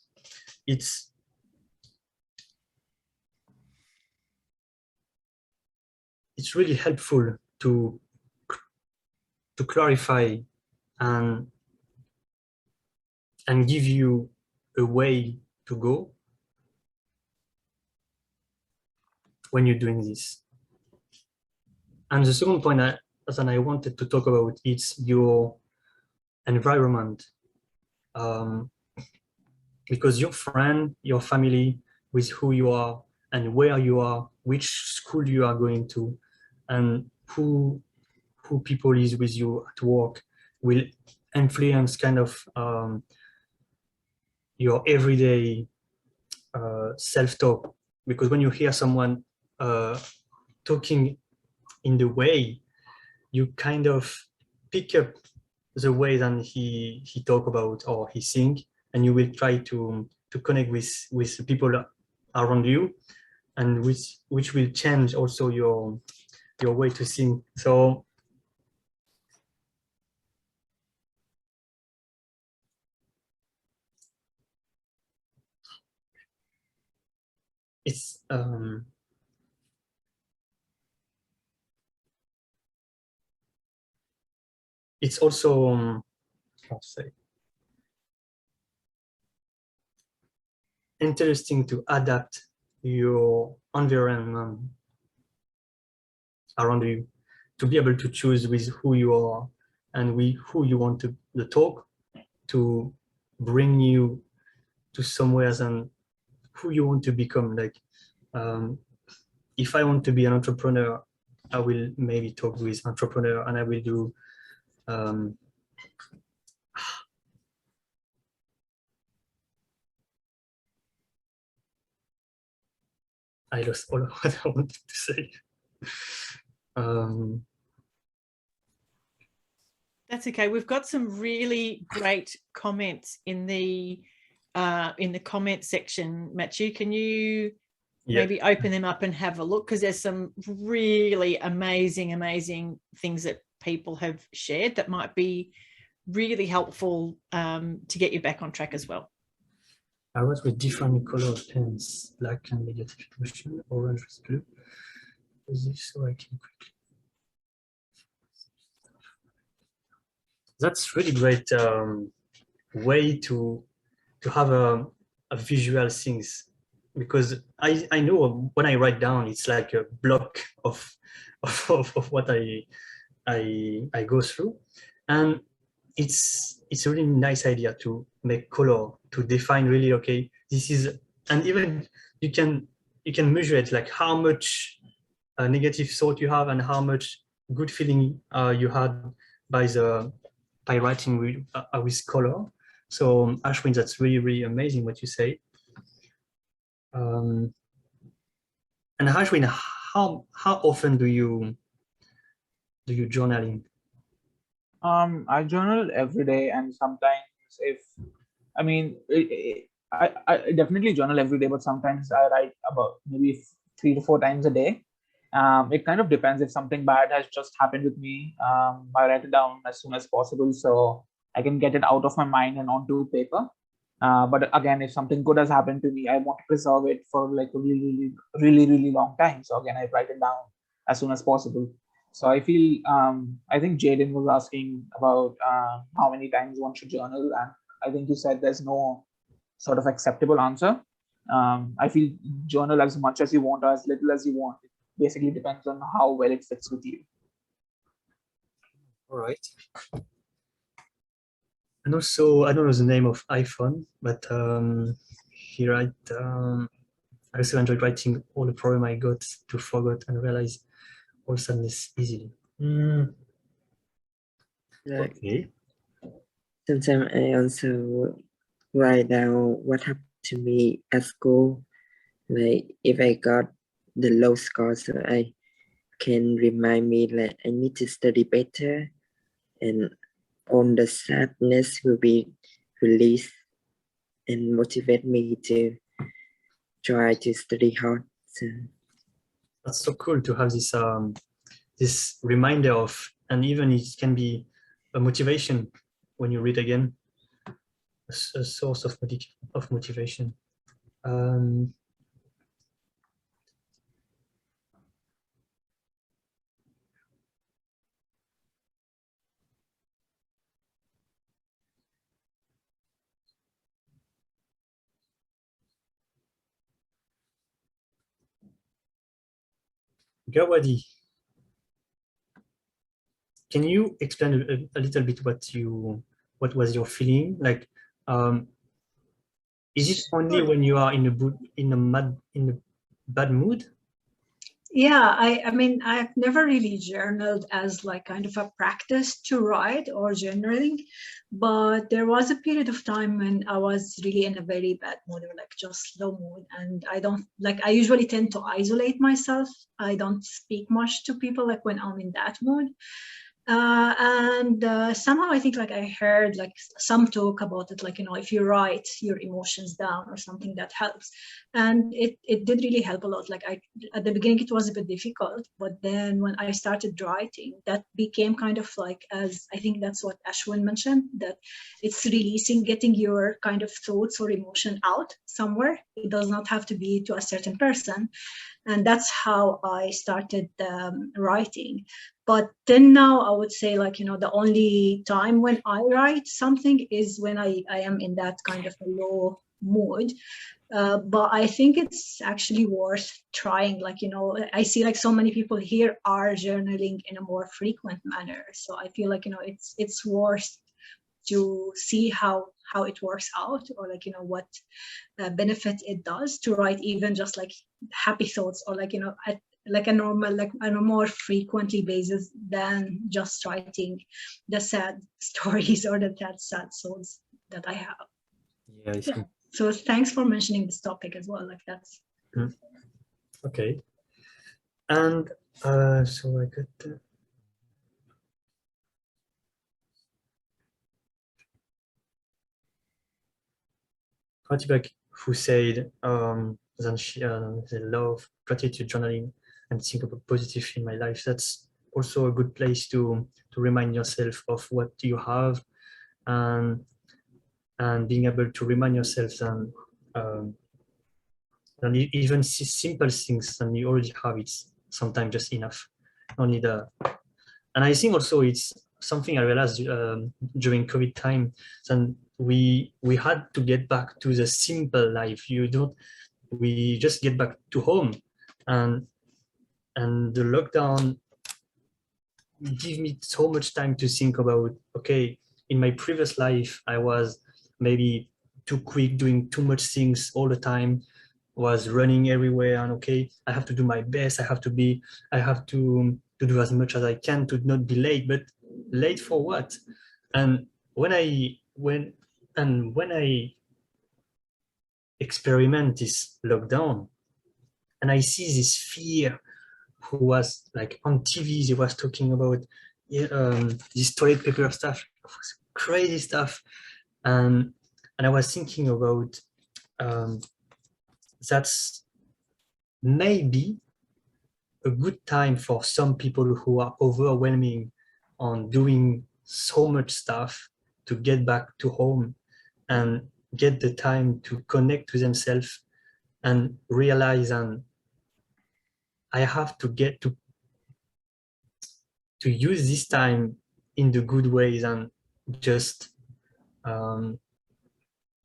It's really helpful to clarify and give you a way to go when you're doing this. And the second point that I wanted to talk about is your environment. because your friend, your family, with who you are and where you are, which school you are going to, and who people is with you at work will influence kind of your everyday self-talk. Because when you hear someone talking in the way, you kind of pick up the way that he talk about or he think, and you will try to connect with the people around you, and which will change also your way to think. So it's also how to say, interesting to adapt your environment around you, to be able to choose with who you are and with who you want to talk, to bring you to somewhere and who you want to become. Like if I want to be an entrepreneur, I will maybe talk with entrepreneur, and I will do I lost all of what I wanted to say. That's okay. We've got some really great comments in the comment section. Matthew, can you maybe open them up and have a look? Because there's some really amazing things that people have shared that might be really helpful to get you back on track as well. I wrote with different color pens, black and negative emotion, orange with blue. So I can quickly. That's really great way to have a visual things, because I know when I write down, it's like a block of what I go through, and it's a really nice idea to make color, to define really, okay, this is, and even you can measure it, like how much negative thought you have and how much good feeling you had by writing with color. So Ashwin, that's really amazing what you say. And Ashwin, how often do you journaling? I journal every day, and sometimes I definitely journal every day, but sometimes I write about maybe 3 to 4 times a day. It kind of depends. If something bad has just happened with me, I write it down as soon as possible so I can get it out of my mind and onto paper. But again, if something good has happened to me, I want to preserve it for like a really long time. So again, I write it down as soon as possible. So I feel, I think Jaden was asking about how many times one should journal, and I think you said there's no sort of acceptable answer. I feel journal as much as you want or as little as you want. It basically depends on how well it fits with you. All right. And also, I don't know the name of iPhone, but he write, I also enjoyed writing all the problem I got to forget and realize all sadness easily. Okay. Sometimes I also write down what happened to me at school. Like if I got the low score, so I can remind me that I need to study better, and all the sadness will be released and motivate me to try to study hard. So that's so cool to have this this reminder of, and even it can be a motivation when you read again, a source of motivation. Gawadi, can you explain a little bit what was your feeling like Is it only when you are in a bad mood? Yeah, I mean, I've never really journaled as like kind of a practice to write or journaling, but there was a period of time when I was really in a very bad mood or like just low mood. And I usually tend to isolate myself. I don't speak much to people like when I'm in that mood. And somehow I think like I heard like some talk about it, like, if you write your emotions down or something, that helps. And it did really help a lot. Like at the beginning it was a bit difficult, but then when I started writing, that became kind of like, as I think that's what Ashwin mentioned, that it's releasing, getting your kind of thoughts or emotion out somewhere. It does not have to be to a certain person. And that's how I started writing. But then now I would say like, the only time when I write something is when I am in that kind of a low mood. But I think it's actually worth trying. Like, I see like so many people here are journaling in a more frequent manner. So I feel like, it's worth to see how it works out, or like, what benefit it does to write even just like happy thoughts, or like, at like a normal, like on a more frequently basis than just writing the sad stories or the sad souls that I have. Yeah, I see. So thanks for mentioning this topic as well. Like that's okay. And so I got Fatibak, who said that she they love gratitude journaling and think about positive in my life. That's also a good place to remind yourself of what you have, and being able to remind yourself and even simple things and you already have, it's sometimes just enough. Only and I think also it's something I realized during COVID time, and we had to get back to the simple life. We just get back to home, and the lockdown give me so much time to think about, okay, in my previous life I was maybe too quick, doing too much things all the time, was running everywhere, and okay, I have to do my best, I have to do as much as I can to not be late, but late for what? And when I experiment this lockdown, and I see this fear, who was like on TV, they was talking about this toilet paper stuff, crazy stuff, and I was thinking about that's maybe a good time for some people who are overwhelming on doing so much stuff to get back to home and get the time to connect with themselves and realize, and I have to get to use this time in the good ways, and just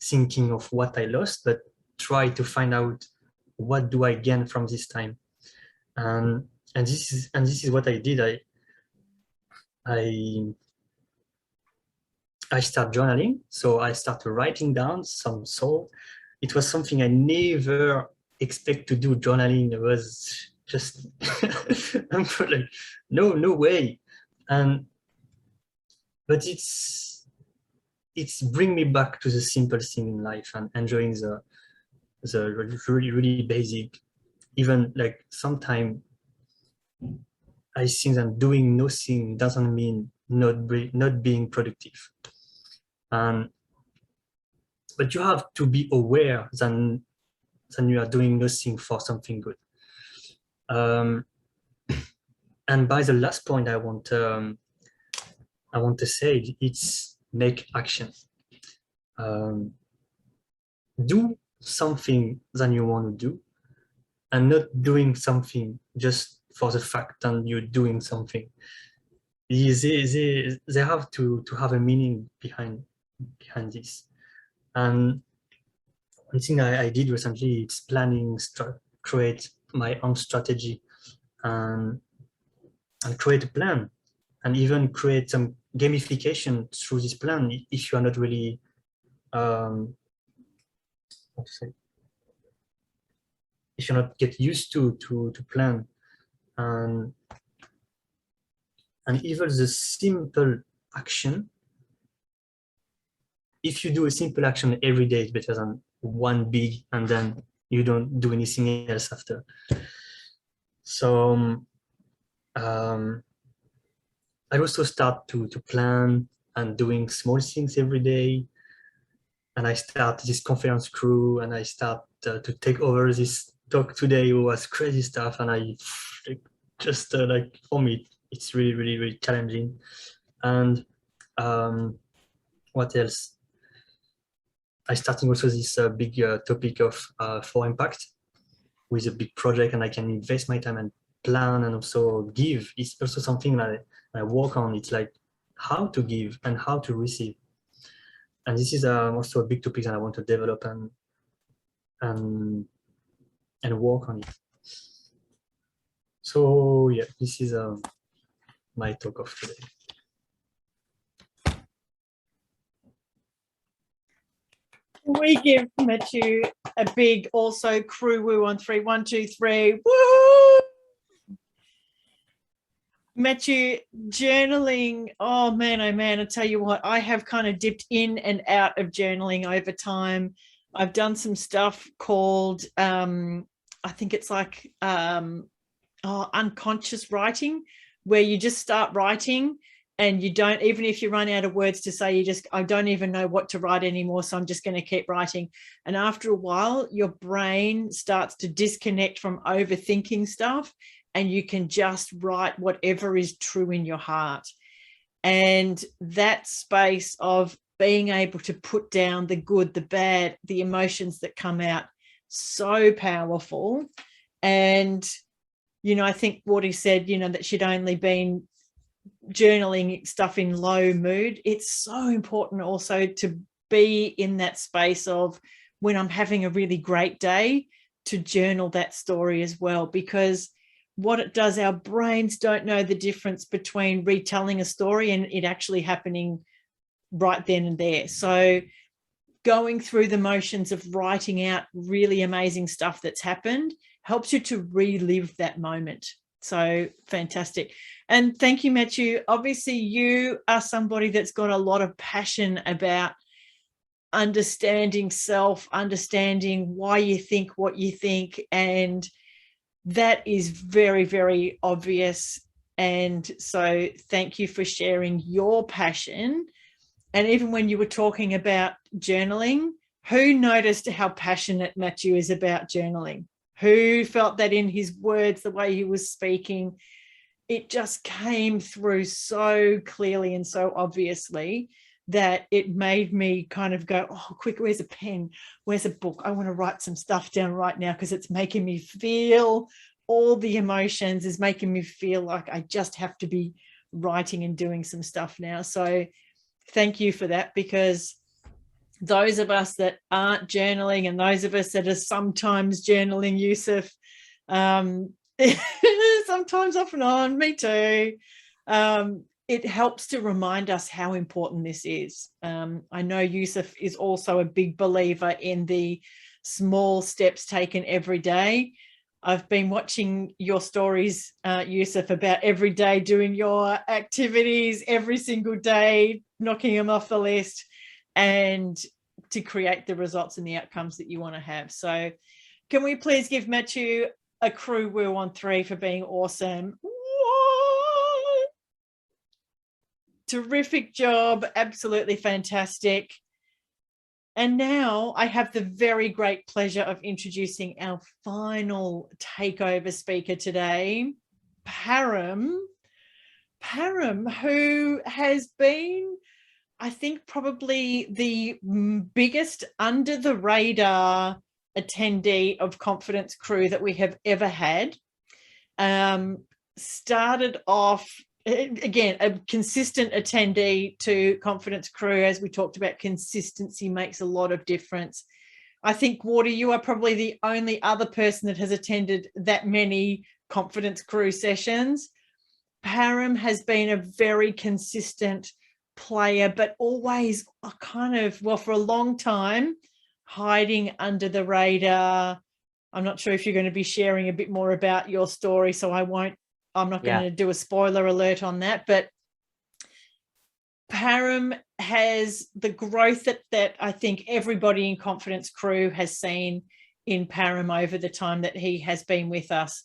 thinking of what I lost, but try to find out what do I gain from this time. And this is what I did. I start journaling, so I started writing down some soul. It was something I never expect to do. Journaling was just I'm like, no way. But it's bring me back to the simple thing in life and enjoying the really basic. Even like sometimes I think that doing nothing doesn't mean not being productive. But you have to be aware that you are doing nothing for something good. And by the last point I want to say, it's make action. Do something that you want to do, and not doing something just for the fact that you're doing something. They have to have a meaning behind this. And one thing I did recently is planning, create my own strategy, and create a plan, and even create some gamification through this plan if you are not really how to say, if you're not get used to plan, and even the simple action, if you do a simple action every day, it's better than one big and then you don't do anything else after. So I also start to plan and doing small things every day. And I start this conference crew, and I start to take over this talk today. It was crazy stuff, and I just like, for me, it's really, really, really challenging. And what else? I starting also this big topic of for impact with a big project, and I can invest my time and plan and also give. It's also something that I work on. It's like how to give and how to receive. And this is also a big topic that I want to develop and work on it. So yeah, this is my talk of today. We give Matthew a big also crew woo on 3, 1, 2, 3. Woo! Matthew, journaling, oh man, I tell you what, I have kind of dipped in and out of journaling over time. I've done some stuff called, I think it's like unconscious writing, where you just start writing and you don't, even if you run out of words to say, I don't even know what to write anymore, so I'm just going to keep writing. And after a while, your brain starts to disconnect from overthinking stuff, and you can just write whatever is true in your heart. And that space of being able to put down the good, the bad, the emotions that come out, so powerful. And, you know, I think what he said, you know, that she'd only been journaling stuff in low mood. It's so important also to be in that space of when I'm having a really great day, to journal that story as well, because what it does, our brains don't know the difference between retelling a story and it actually happening right then and there. So going through the motions of writing out really amazing stuff that's happened helps you to relive that moment. So fantastic. And thank you, Matthew. Obviously, you are somebody that's got a lot of passion about understanding self, understanding why you think what you think, and that is very, very obvious. And so thank you for sharing your passion. And even when you were talking about journaling, who noticed how passionate Matthew is about journaling? Who felt that in his words, the way he was speaking, it just came through so clearly and so obviously that it made me kind of go, oh, quick, where's a pen? Where's a book? I want to write some stuff down right now, because it's making me feel all the emotions, is making me feel like I just have to be writing and doing some stuff now. So thank you for that, because those of us that aren't journaling and those of us that are sometimes journaling, Yusuf, sometimes off and on, me too, it helps to remind us how important this is. I know Yusuf is also a big believer in the small steps taken every day. I've been watching your stories, Yusuf, about every day doing your activities every single day, knocking them off the list, and to create the results and the outcomes that you want to have. So can we please give Matthew a crew woo on 3 for being awesome? What? Terrific job, absolutely fantastic. And now I have the very great pleasure of introducing our final takeover speaker today, Param. Param, who has been, I think, probably the biggest under the radar attendee of Confidence Crew that we have ever had. Started off, again, a consistent attendee to Confidence Crew. As we talked about, consistency makes a lot of difference. I think, Warder, you are probably the only other person that has attended that many Confidence Crew sessions. Param has been a very consistent player, but always a kind of, well, for a long time, hiding under the radar. I'm not sure if you're going to be sharing a bit more about your story, so I'm not going to do a spoiler alert on that, but Param has the growth that I think everybody in Confidence Crew has seen in Param over the time that he has been with us.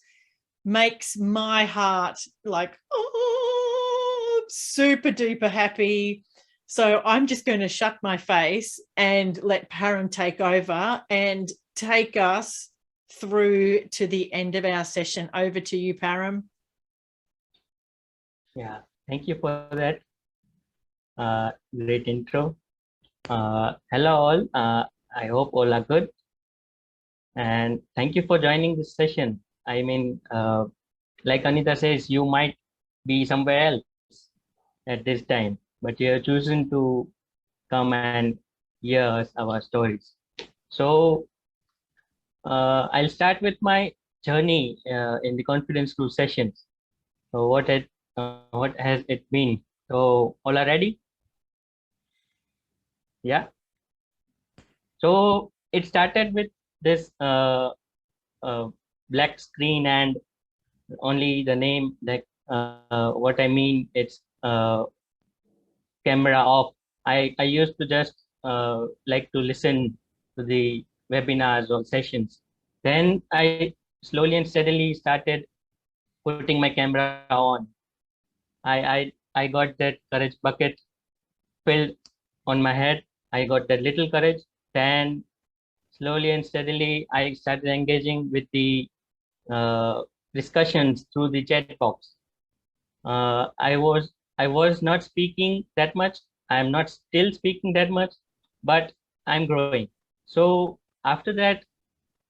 Makes my heart like, oh, super duper happy. So I'm just going to shut my face and let Param take over and take us through to the end of our session. Over to you, Param. Yeah, thank you for that great intro. Hello all, I hope all are good. And thank you for joining this session. I mean, like Anita says, you might be somewhere else at this time, but you have chosen to come and hear us, our stories. So I'll start with my journey in the Confidence Crew sessions. So what has it been? So all are ready? Yeah. So it started with this black screen and only the name, like what I mean, it's camera off. I used to just like to listen to the webinars or sessions. Then I slowly and steadily started putting my camera on. I got that courage bucket filled on my head. I got that little courage. Then slowly and steadily I started engaging with the discussions through the chat box. I was not speaking that much. I am not still speaking that much, but I'm growing. So after that,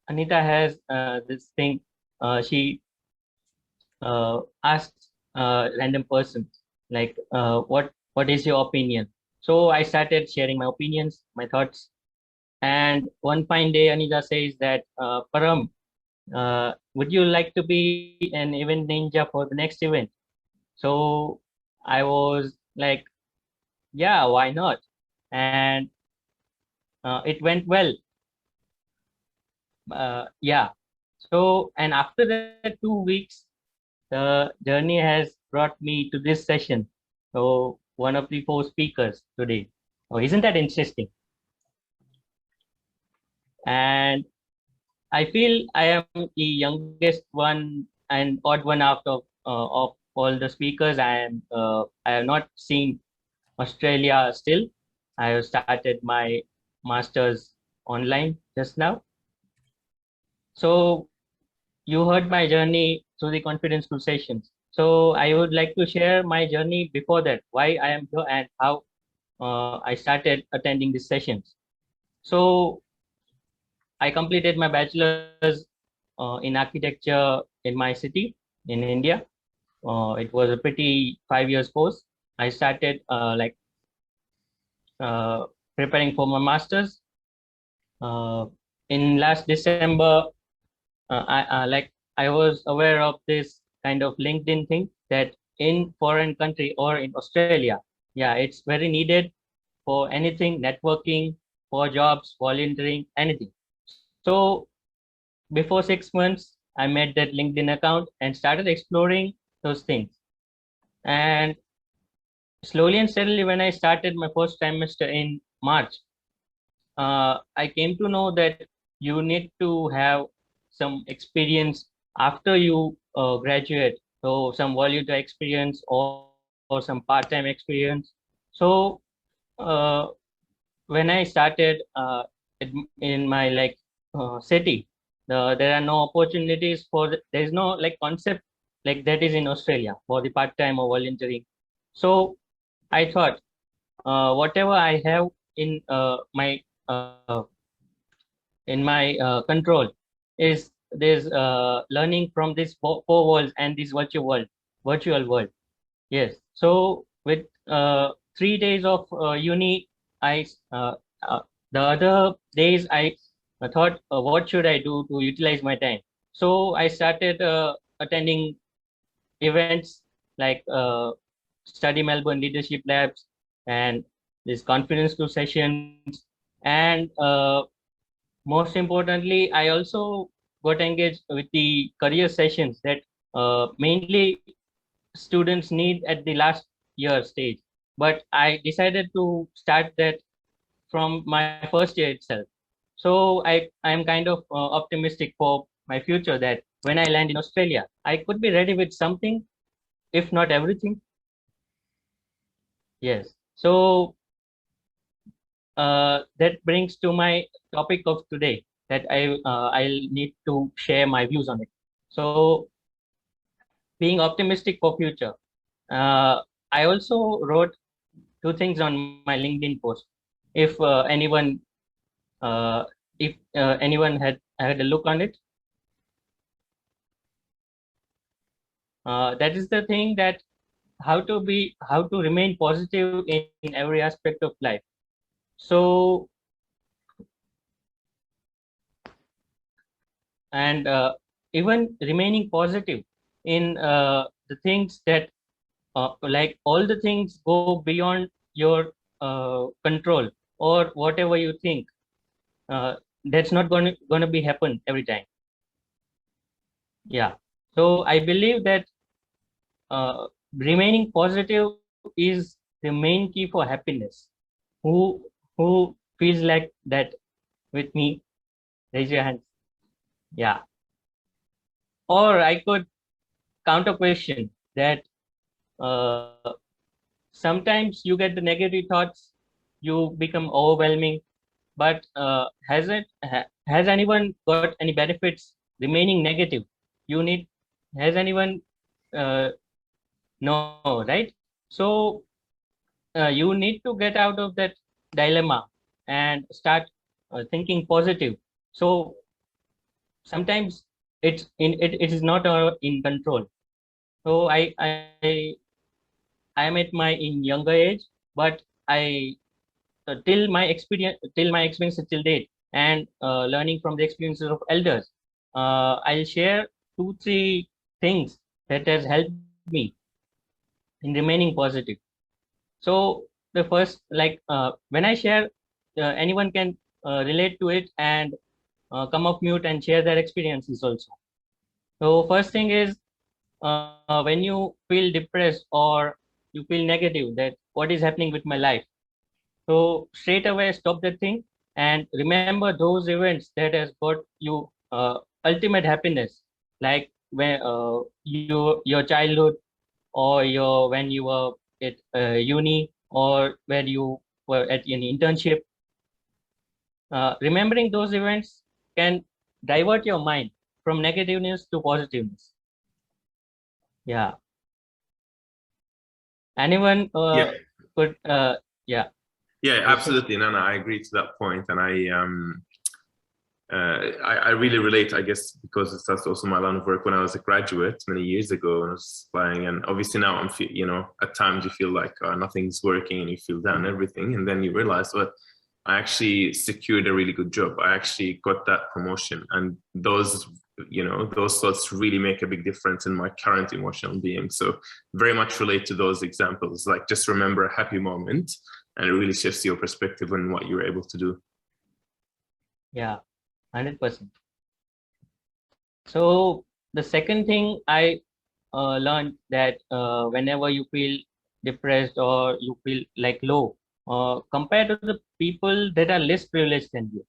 Anita has this thing. She asked random persons like, what is your opinion? So I started sharing my opinions, my thoughts, and one fine day, Anita says that, Param, would you like to be an event ninja for the next event? So I was like, yeah, why not? And it went well. Yeah. So, and after that 2 weeks, the journey has brought me to this session. So one of the 4 speakers today. Oh, isn't that interesting? And I feel I am the youngest one and odd one out of all the speakers. I have not seen Australia still. I have started my master's online just now. So you heard my journey through the Confidence Crew sessions. So I would like to share my journey before that, why I am here and how I started attending these sessions. So I completed my bachelor's in architecture in my city in India. It was a pretty 5 years course. I started preparing for my master's. In last December, I was aware of this kind of LinkedIn thing that in foreign country or in Australia, yeah, it's very needed for anything, networking, for jobs, volunteering, anything. So before 6 months, I made that LinkedIn account and started exploring those things. And slowly and steadily, when I started my first trimester in March, I came to know that you need to have some experience after you graduate. So some volunteer experience or some part-time experience. So uh, when I started in my city, there are no opportunities for there is no like concept like that is in Australia for the part-time or volunteering. So I thought whatever I have in my control is this learning from this four worlds and this virtual world. Yes. So with 3 days of uni, I the other days I thought, what should I do to utilize my time? So I started attending events like Study Melbourne Leadership Labs and this Confidence Crew sessions, and most importantly, I also got engaged with the career sessions that mainly students need at the last year stage. But I decided to start that from my first year itself. So I am kind of optimistic for my future that when I land in Australia, I could be ready with something, if not everything. Yes. So that brings to my topic of today that I'll need to share my views on it. So being optimistic for future. I also wrote two things on my LinkedIn post. If uh, anyone had a look on it, that is the thing that how to remain positive in every aspect of life. So and even remaining positive in the things that like all the things go beyond your control or whatever you think, that's not going to be happen every time. Yeah, so I believe that remaining positive is the main key for happiness. Who feels like that with me? Raise your hands. Yeah. Or I could counter question that uh, sometimes you get the negative thoughts, you become overwhelming, but has anyone got any benefits remaining negative? You need, has anyone uh, no, right? So you need to get out of that dilemma and start thinking positive. So sometimes it is not in control. So I am at my in younger age, but I till my experience till date, and learning from the experiences of elders, I'll share 2-3 things that has helped me in remaining positive. So the first, like when I share, anyone can relate to it and come off mute and share their experiences also. So first thing is, when you feel depressed or you feel negative that what is happening with my life, so straight away stop that thing and remember those events that has got you ultimate happiness, like when your childhood, or your when you were at uni, or when you were at an internship. Remembering those events can divert your mind from negativeness to positiveness. Yeah. Anyone Yeah. could yeah. Yeah, absolutely. No, I agree to that point, and I really relate, I guess, because that's also my line of work. When I was a graduate many years ago, and I was applying, and obviously now at times you feel like nothing's working, and you feel down everything, and then you realize, well, I actually secured a really good job. I actually got that promotion, and those thoughts really make a big difference in my current emotional being. So very much relate to those examples. Like, just remember a happy moment, and it really shifts your perspective on what you're able to do. Yeah, 100%. So the second thing I learned that whenever you feel depressed or you feel like low, compared to the people that are less privileged than you,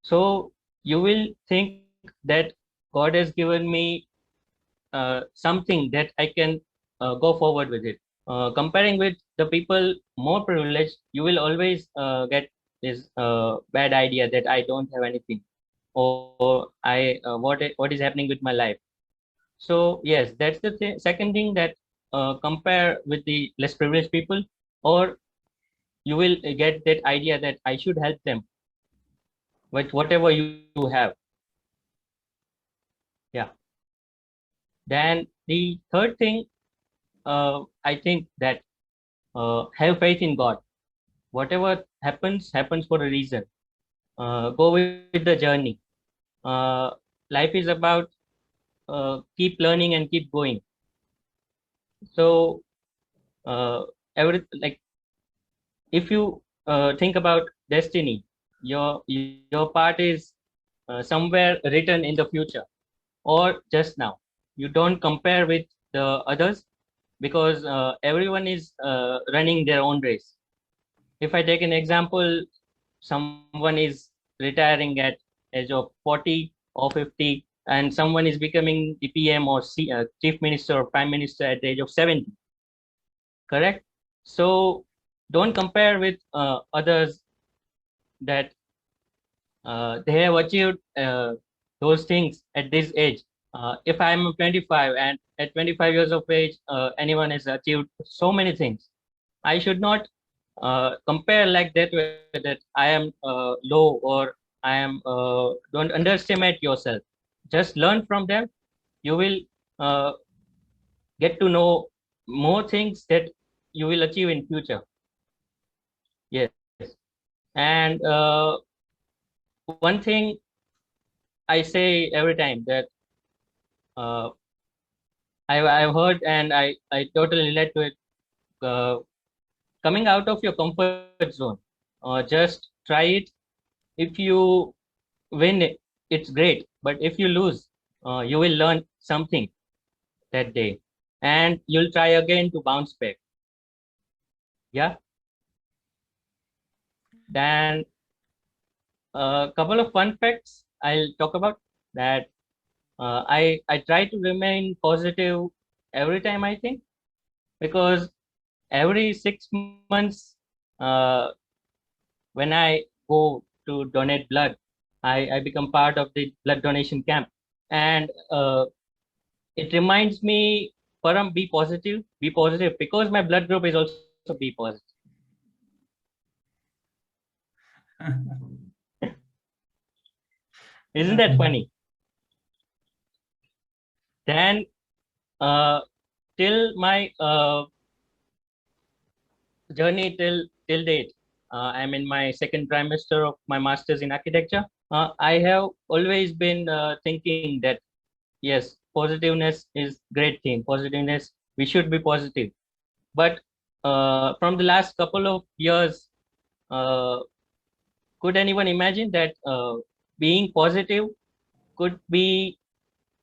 so you will think that God has given me something that I can go forward with it. Comparing with the people more privileged, you will always get this bad idea that I don't have anything, or what is happening with my life. So yes, that's the second thing, that compare with the less privileged people, or you will get that idea that I should help them with whatever you have. Yeah. Then the third thing, I think that have faith in God. Whatever happens for a reason. Go with the journey. Uh, Life is about keep learning and keep going. So every like if you think about destiny, your part is somewhere written in the future or just now. You don't compare with the others, because everyone is running their own race. If I take an example, someone is retiring at age of 40 or 50, and someone is becoming the PM or chief minister or prime minister at the age of 70. Correct? So don't compare with others that they have achieved those things at this age. If I'm 25 and at 25 years of age, anyone has achieved so many things, I should not compare like that, that I am low, or I am don't underestimate yourself. Just learn from them. You will uh, get to know more things that you will achieve in future. Yes. And one thing I say every time that uh, I've heard, and I totally relate to it. Coming out of your comfort zone, just try it. If you win it, it's great. But if you lose, you will learn something that day, and you'll try again to bounce back. Yeah. Then a couple of fun facts I'll talk about that. I try to remain positive every time I think, because every 6 months, uh, when I go to donate blood, I become part of the blood donation camp, and it reminds me, Param, be positive, because my blood group is also be positive. Isn't that funny? Then till my journey till date, I'm in my second trimester of my master's in architecture. I have always been thinking that yes, positiveness is great thing. Positiveness, we should be positive. But from the last couple of years, uh, could anyone imagine that being positive could be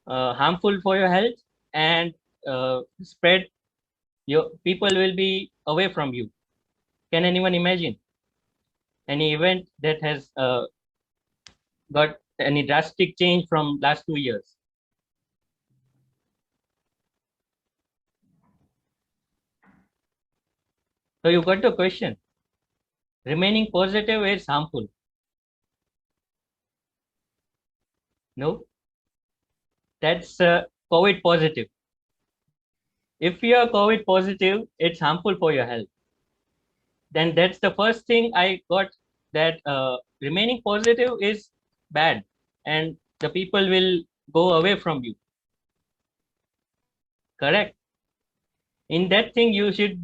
harmful for your health, and spread your people will be away from you? Can anyone imagine any event that has got any drastic change from last 2 years? So you got the question. Remaining positive is harmful. No, that's COVID positive. If you are COVID positive, it's harmful for your health. Then that's the first thing I got, that remaining positive is bad, and the people will go away from you. Correct? In that thing, you should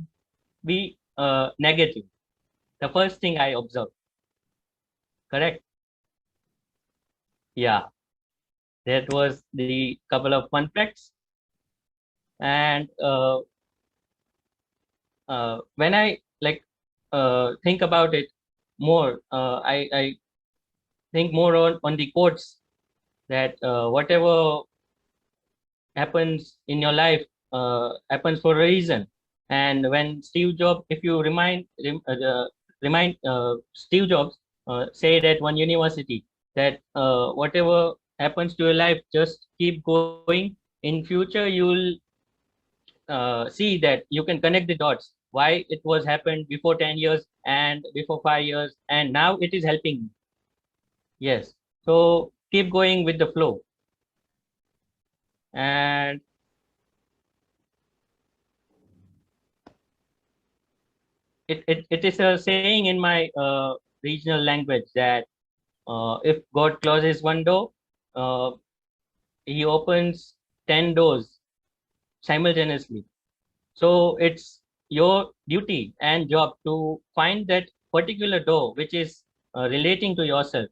be negative. The first thing I observed. Correct? Yeah. That was the couple of fun facts. And when I think about it more, I think more on the quotes, that whatever happens in your life happens for a reason. And when Steve Jobs, if you remind Steve Jobs said at one university that whatever happens to your life, just keep going. In future, you'll see that you can connect the dots, why it was happened before 10 years and before 5 years, and now it is helping me. Yes, so keep going with the flow. And it is a saying in my regional language that if God closes one door, uh, he opens 10 doors simultaneously. So it's your duty and job to find that particular door which is relating to yourself,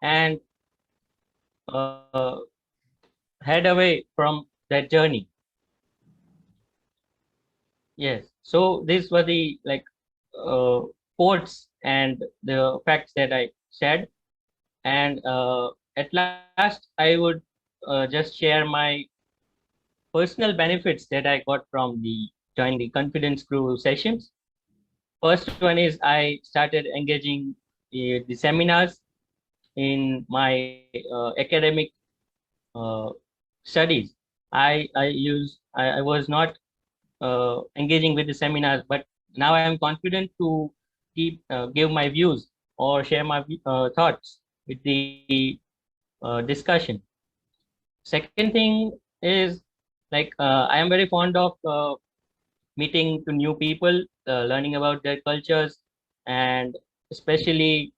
and uh, head away from that journey. Yes. So these were the quotes and the facts that I said. And at last, I would just share my personal benefits that I got from the joining the Confidence Crew sessions. First one is I started engaging the seminars in my academic studies. I was not engaging with the seminars, but now I am confident to give my views or share my thoughts with the discussion. Second thing is, like, I am very fond of meeting to new people, learning about their cultures, and especially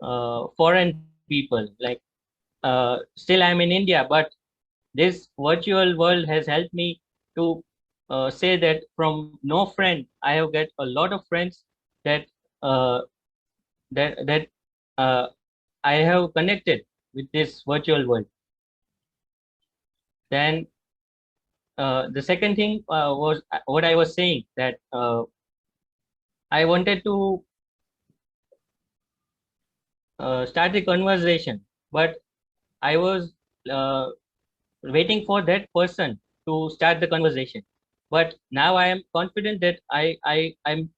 foreign people. Like, still I'm in India, but this virtual world has helped me to say that from no friend, I have got a lot of friends that uh, that I have connected with this virtual world. Then the second thing was what I was saying, that I wanted to start the conversation, but I was waiting for that person to start the conversation. But now I am confident that I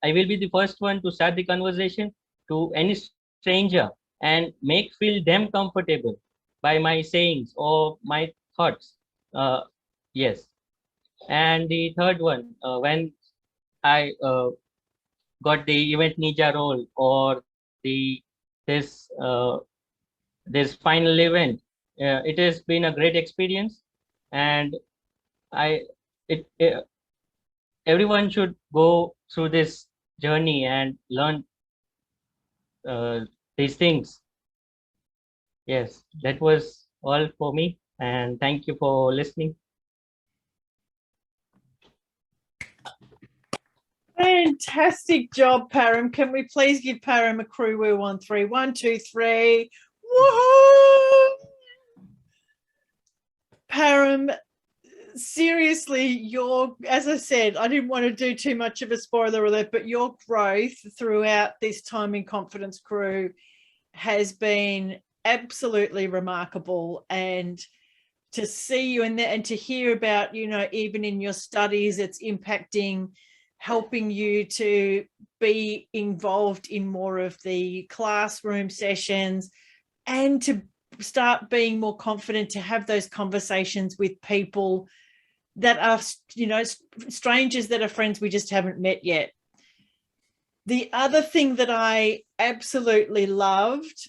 will be the first one to start the conversation to any stranger and make feel them comfortable by my sayings or my thoughts. Yes. And the third one, when I got the event ninja role, or this this final event, it has been a great experience, and I it everyone should go through this journey and learn uh, these things. Yes, that was all for me, and thank you for listening. Fantastic job, Param. Can we please give Param a crew woo 1-3? 1, 2, 3. Woohoo! Param, seriously, as I said, I didn't want to do too much of a spoiler alert, but your growth throughout this time in Confidence Crew has been absolutely remarkable. And to see you in there and to hear about, even in your studies, it's impacting, helping you to be involved in more of the classroom sessions, and to start being more confident to have those conversations with people that are, strangers that are friends we just haven't met yet. The other thing that I absolutely loved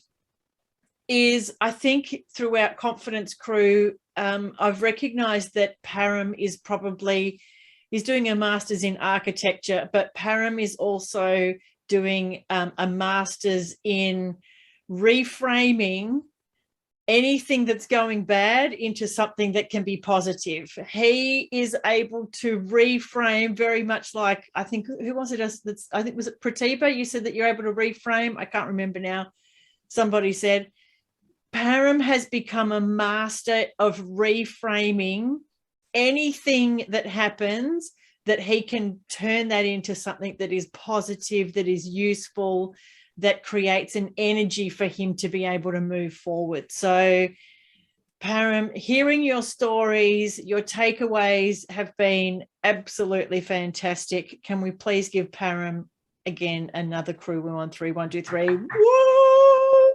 is, I think throughout Confidence Crew, I've recognized that Param is doing a master's in architecture, but Param is also doing a master's in reframing anything that's going bad into something that can be positive. He is able to reframe, very much like, I think, who was it? I think, was it Pratibha? You said that you're able to reframe. I can't remember now. Somebody said, Param has become a master of reframing anything that happens, that he can turn that into something that is positive, that is useful, that creates an energy for him to be able to move forward. So, Param, hearing your stories, your takeaways have been absolutely fantastic. Can we please give Param again another crew woo 1-3? 1, 2, 3. Woo!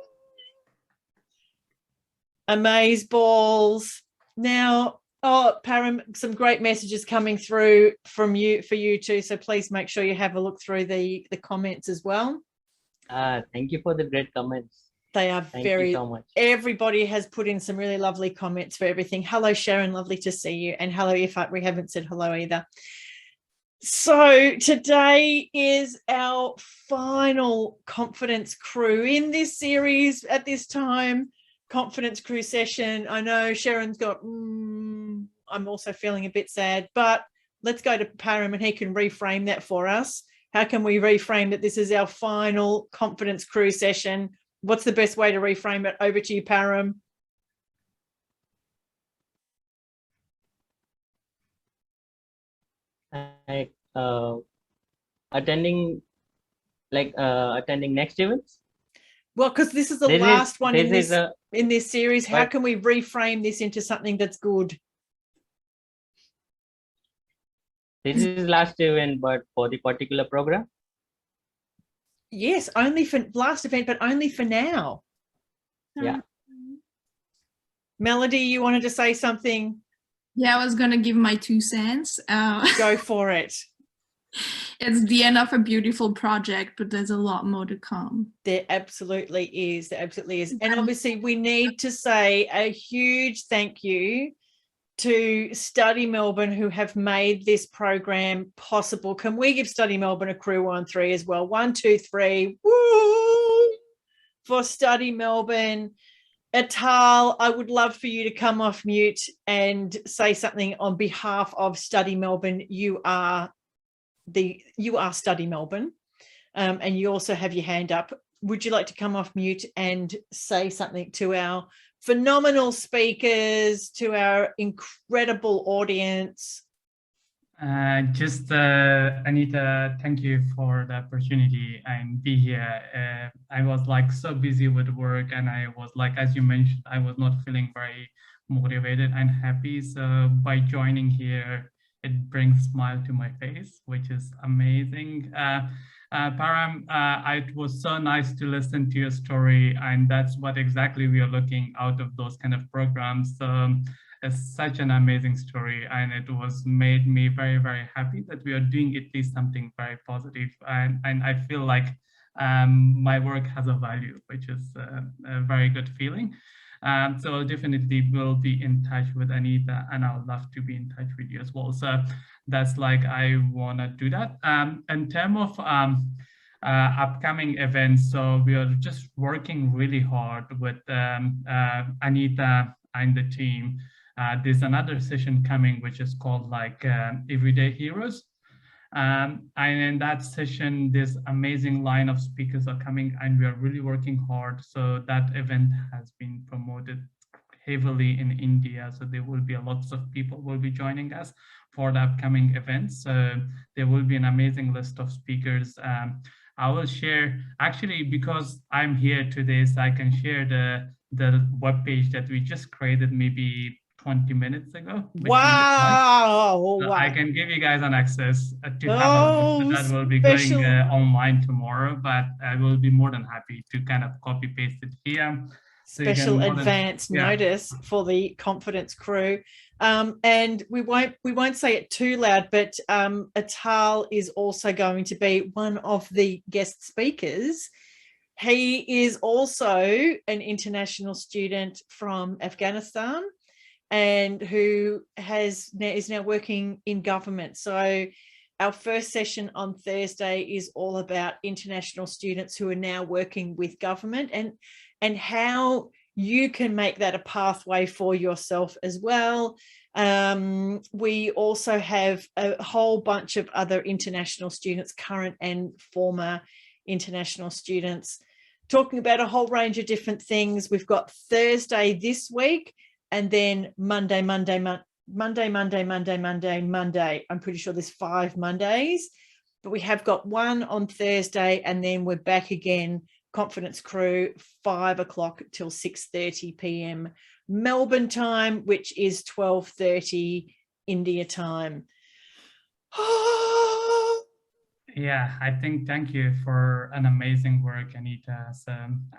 Amaze balls. Now, Param, some great messages coming through for you too. So please make sure you have a look through the comments as well. Thank you for the great comments. They are Thank you so much. Everybody has put in some really lovely comments for everything. Hello, Sharon. Lovely to see you. And hello, Ifat. We haven't said hello either. So today is our final Confidence Crew in this series at this time. Confidence Crew session. I know Sharon's got, I'm also feeling a bit sad, but let's go to Param and he can reframe that for us. How can we reframe that this is our final Confidence Crew session? What's the best way to reframe it? Over to you, Param. Like attending next events. Well, because this is the This last one in is this series. How but- can we reframe this into something that's good? This is last event, but for the particular program. Yes, only for last event, but only for now. Yeah. Melody, you wanted to say something? Yeah, I was going to give my 2 cents. Go for it. It's the end of a beautiful project, but there's a lot more to come. There absolutely is. There absolutely is. And obviously, we need to say a huge thank you to Study Melbourne, who have made this program possible. Can we give Study Melbourne a crew on 3 as well? 1, 2, 3. Woo! For Study Melbourne. Atal, I would love for you to come off mute and say something on behalf of Study Melbourne. You are Study Melbourne, and you also have your hand up. Would you like to come off mute and say something to our phenomenal speakers, to our incredible audience? Anita, thank you for the opportunity and be here. I was like so busy with work, and I was like, as you mentioned, I was not feeling very motivated and happy. So by joining here, it brings a smile to my face, which is amazing. Param, it was so nice to listen to your story, and that's what exactly we are looking out of those kind of programs. It's such an amazing story, and it was made me very, very happy that we are doing at least something very positive. And I feel like my work has a value, which is a very good feeling. So definitely will be in touch with Anita, and I would love to be in touch with you as well. So that's like, I want to do that. In terms of upcoming events, so we are just working really hard with Anita and the team. There's another session coming, which is called like Everyday Heroes. And in that session, this amazing line of speakers are coming, and we are really working hard. So that event has been promoted heavily in India. So there will be lots of people will be joining us for the upcoming events. So there will be an amazing list of speakers. I will share, actually, because I'm here today, so I can share the webpage that we just created maybe 20 minutes ago. Wow. So I can give you guys an access to have a look. That will be going online tomorrow, but I will be more than happy to kind of copy paste it here. So Special advance notice for the Confidence crew. And we won't say it too loud, but Atal is also going to be one of the guest speakers. He is also an international student from Afghanistan, and who is now working in government. So our first session on Thursday is all about international students who are now working with government, and how you can make that a pathway for yourself as well. We also have a whole bunch of other international students, current and former international students, talking about a whole range of different things. We've got Thursday this week, and then Monday. I'm pretty sure there's 5 Mondays, but we have got one on Thursday, and then we're back again, Confidence crew, 5 o'clock till 6:30 p.m. Melbourne time, which is 12:30 India time. Yeah, I think thank you for an amazing work, Anita. So,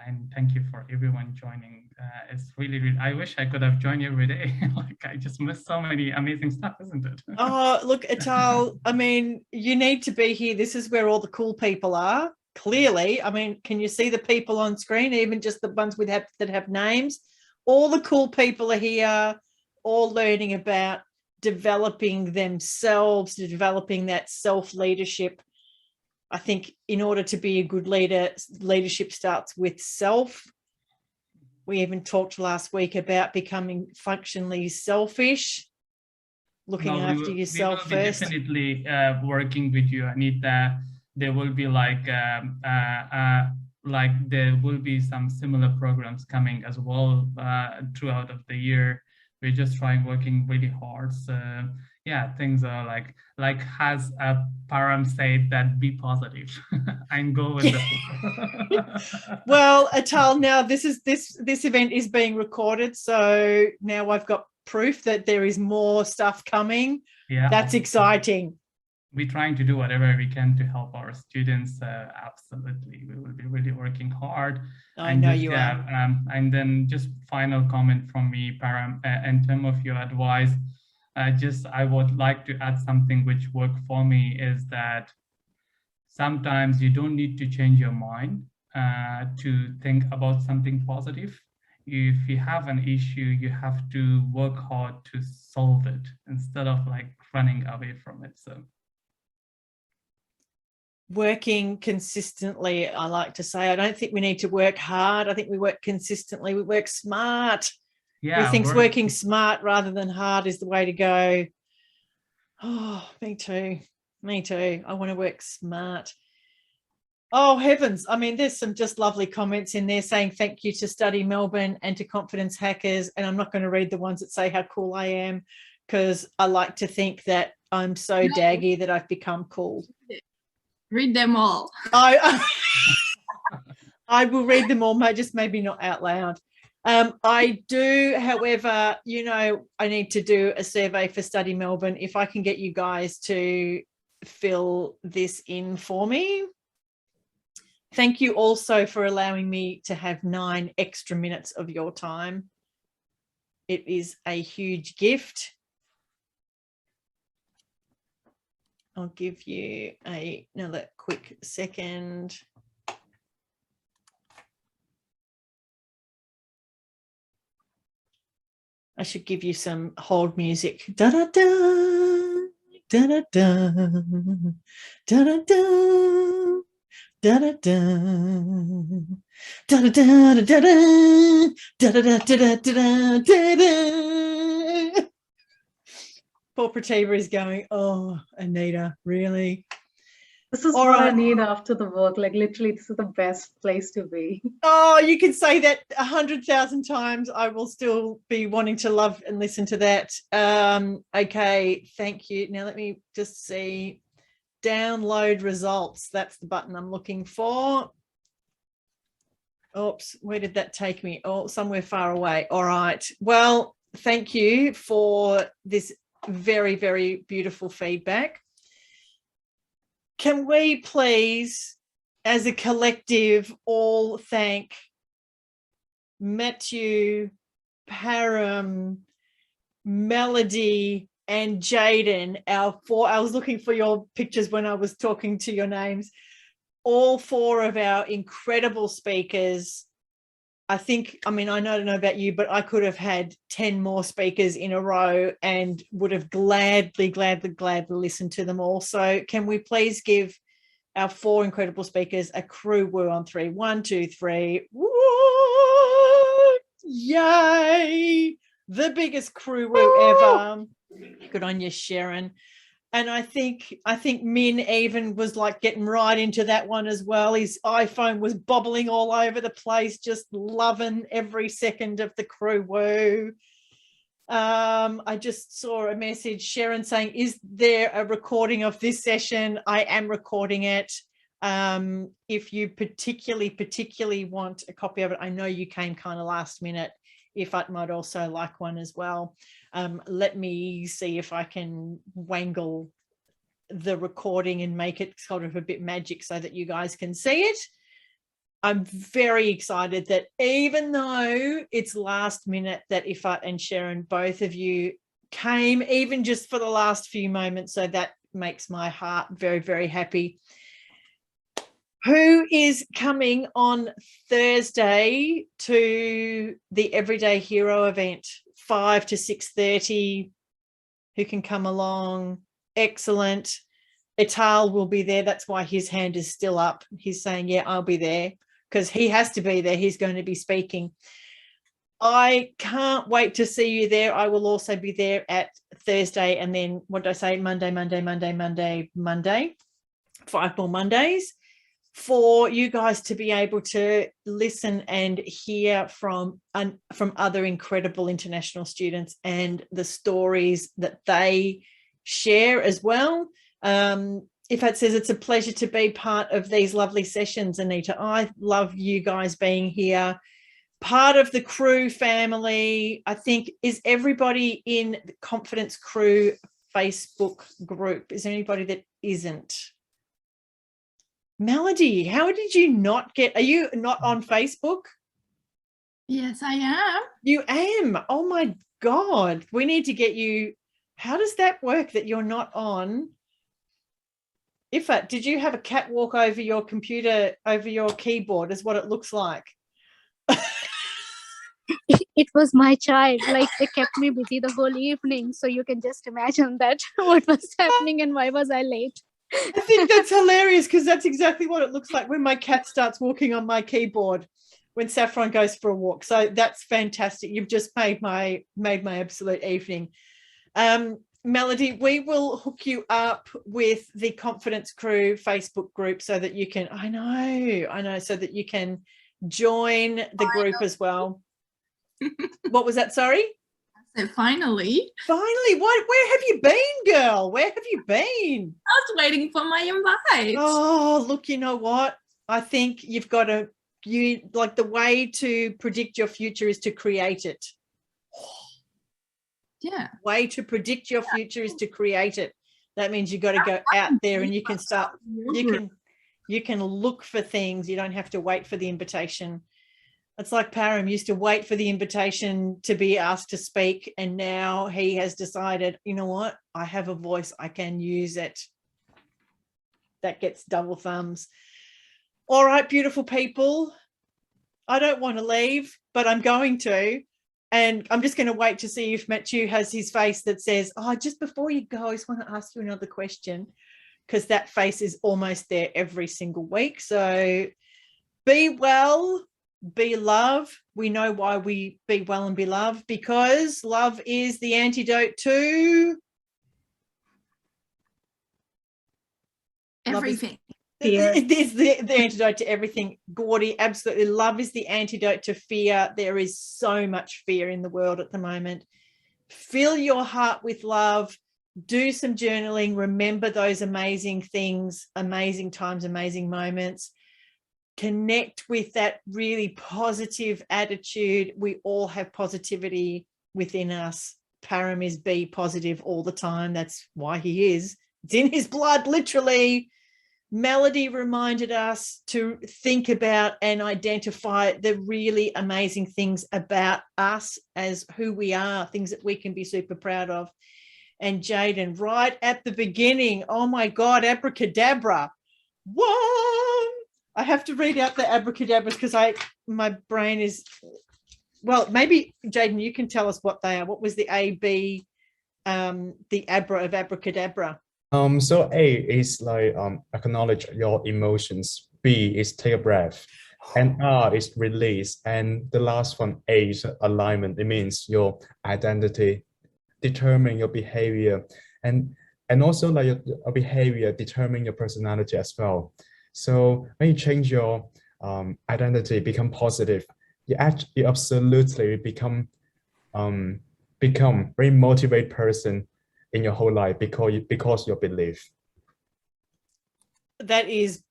and thank you for everyone joining. It's really, really, I wish I could have joined you every day. Like, I just missed so many amazing stuff, isn't it? Oh, look, Atal, I mean, you need to be here. This is where all the cool people are. Clearly, I mean, can you see the people on screen, even just the ones that have names? All the cool people are here, all learning about developing themselves, developing that self-leadership. I think in order to be a good leader, leadership starts with self. We even talked last week about becoming functionally selfish, looking after yourself we will be first. Definitely working with you, Anita. There will be like there will be some similar programs coming as well throughout of the year. We're just working really hard. So yeah, things are like has Param said that be positive and go with the flow. Well, Atal, now this event is being recorded, so now I've got proof that there is more stuff coming. Yeah, that's exciting. We're trying to do whatever we can to help our students. Absolutely, we will be really working hard. I know you are. And then just final comment from me, Param, in terms of your advice. I would like to add something which worked for me is that sometimes you don't need to change your mind to think about something positive. If you have an issue, you have to work hard to solve it instead of like running away from it. So working consistently, I like to say. I don't think we need to work hard. I think we work consistently. We work smart. Yeah, we think working smart rather than hard is the way to go. Oh, me too. Me too. I want to work smart. Oh, heavens. I mean, there's some just lovely comments in there saying thank you to Study Melbourne and to Confidence Hackers. And I'm not going to read the ones that say how cool I am, because I like to think that I'm so daggy that I've become cool. Read them all. I will read them all, just maybe not out loud. I do, however, you know, I need to do a survey for Study Melbourne. If I can get you guys to fill this in for me. Thank you also for allowing me to have 9 extra minutes of your time. It is a huge gift. I'll give you another quick second. I should give you some hold music. Da da da, da da da, da da da, da da da, da da da, da da da, da da da, da da da. Poor Prativa is going, oh, Anita, really? This is what I need after the work. Like literally, this is the best place to be. Oh, you can say that 100,000 times. I will still be wanting to love and listen to that. Okay, thank you. Now let me just see. Download results. That's the button I'm looking for. Oops, where did that take me? Oh, somewhere far away. All right. Well, thank you for this very, very beautiful feedback. Can we please, as a collective, all thank Matthew, Param, Melody, and Jaden, our 4, I was looking for your pictures when I was talking to your names, all 4 of our incredible speakers. I think, I mean, I don't know about you, but I could have had 10 more speakers in a row and would have gladly listened to them all. So can we please give our 4 incredible speakers a crew woo on 3? 1, 2, 3. Woo! Yay! The biggest crew woo ever. Good on you, Sharon. And I think Min even was like getting right into that one as well. His iPhone was bobbling all over the place, just loving every second of the crew woo. I just saw a message, Sharon, saying, is there a recording of this session? I am recording it. If you particularly want a copy of it, I know you came kind of last minute. If I might also like one as well. Let me see if I can wangle the recording and make it sort of a bit magic so that you guys can see it. I'm very excited that even though it's last minute, that Ifat and Sharon, both of you came even just for the last few moments. So that makes my heart very, very happy. Who is coming on Thursday to the Everyday Hero event, 5 to 6:30? Who can come along? Excellent. Ital will be there. That's why his hand is still up. He's saying, yeah, I'll be there, because he has to be there. He's going to be speaking. I can't wait to see you there. I will also be there at Thursday, and then what did I say? Monday, 5 more Mondays, for you guys to be able to listen and hear from other incredible international students and the stories that they share as well. Ifat says it's a pleasure to be part of these lovely sessions, Anita. I love you guys being here. Part of the crew family, I think. Is everybody in the Confidence Crew Facebook group? Is there anybody that isn't? Melody, how did you not get, are you not on Facebook? Yes, I am. You am. Oh my God. We need to get you. How does that work that you're not on? Ifat, did you have a catwalk over your computer, over your keyboard is what it looks like? It was my child, like they kept me busy the whole evening, so you can just imagine that what was happening and why was I late. I think that's hilarious because that's exactly what it looks like when my cat starts walking on my keyboard when Saffron goes for a walk. So that's fantastic. You've just made my absolute evening. Melody, we will hook you up with the Confidence Crew Facebook group so that you can, I know, so that you can join the group as well. What was that? Sorry? I said finally. Finally, where have you been, girl? Where have you been? I was waiting for my invite. Oh, look, you know what? I think you've got to, like the way to predict your future is to create it. Yeah. Way to predict your future is to create it. That means you've got to go out there and you can start, you can look for things. You don't have to wait for the invitation. It's like Param used to wait for the invitation to be asked to speak, and now he has decided, you know what? I have a voice. I can use it. That gets double thumbs. All right, beautiful people. I don't want to leave, but I'm going to. And I'm just going to wait to see if Matthew has his face that says, oh, just before you go, I just want to ask you another question, because that face is almost there every single week. So be well. Be love. We know why we be well and be love, because love is the antidote to everything. It is the antidote to everything. Gordy, absolutely. Love is the antidote to fear. There is so much fear in the world at the moment. Fill your heart with love. Do some journaling. Remember those amazing things, amazing times, amazing moments. Connect with that really positive attitude. We all have positivity within us. Param is be positive all the time. That's why he is. It's in his blood, literally. Melody reminded us to think about and identify the really amazing things about us as who we are, things that we can be super proud of. And Jaden, right at the beginning, oh my God, abracadabra. What? I have to read out the abracadabras because my brain is, well, maybe Jaden, you can tell us what they are. What was the A, B, the abra of abracadabra? So A is like acknowledge your emotions. B is take a breath, and R is release, and the last one, A, is alignment. It means your identity, determine your behavior, and also like your behavior determine your personality as well. So when you change your identity, become positive, you absolutely become very motivated person in your whole life because your belief. That is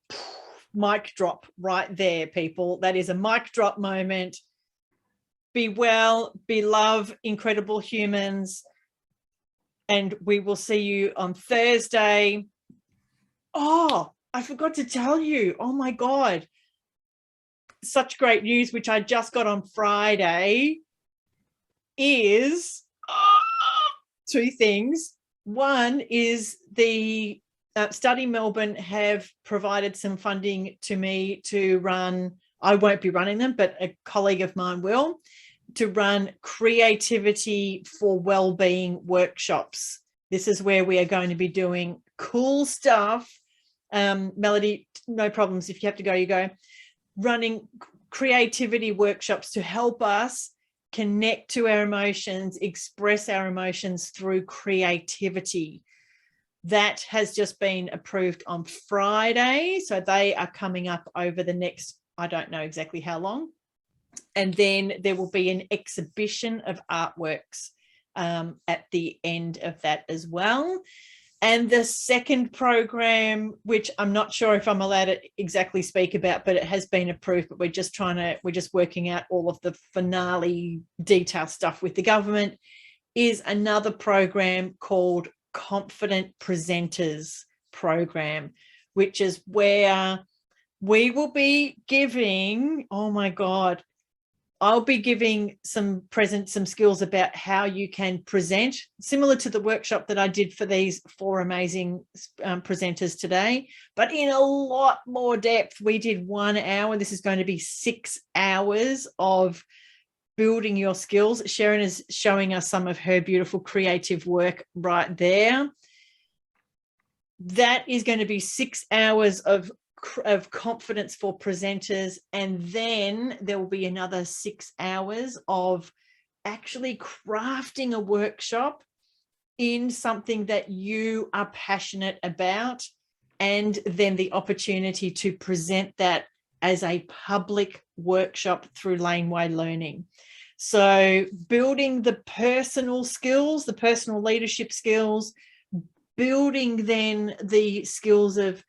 mic drop right there, people. That is a mic drop moment. Be well, be love, incredible humans. And we will see you on Thursday. Oh, I forgot to tell you. Oh my God. Such great news, which I just got on Friday, is two things. One is the Study Melbourne have provided some funding to me to run, I won't be running them, but a colleague of mine will, to run creativity for wellbeing workshops. This is where we are going to be doing cool stuff. Melody, no problems. If you have to go, you go. Running creativity workshops to help us connect to our emotions, express our emotions through creativity. That has just been approved on Friday. So they are coming up over the next, I don't know exactly how long. And then there will be an exhibition of artworks at the end of that as well. And the second program, which I'm not sure if I'm allowed to exactly speak about, but it has been approved, but we're just working out all of the finale detail stuff with the government, is another program called Confident Presenters Program, which is where we will be giving, oh my God, I'll be giving some skills about how you can present, similar to the workshop that I did for these 4 amazing presenters today, but in a lot more depth. We did 1 hour. This is going to be 6 hours of building your skills. Sharon is showing us some of her beautiful creative work right there. That is going to be 6 hours of confidence for presenters, and then there will be another 6 hours of actually crafting a workshop in something that you are passionate about, and then the opportunity to present that as a public workshop through Laneway Learning. So building the personal skills, the personal leadership skills, building then the skills of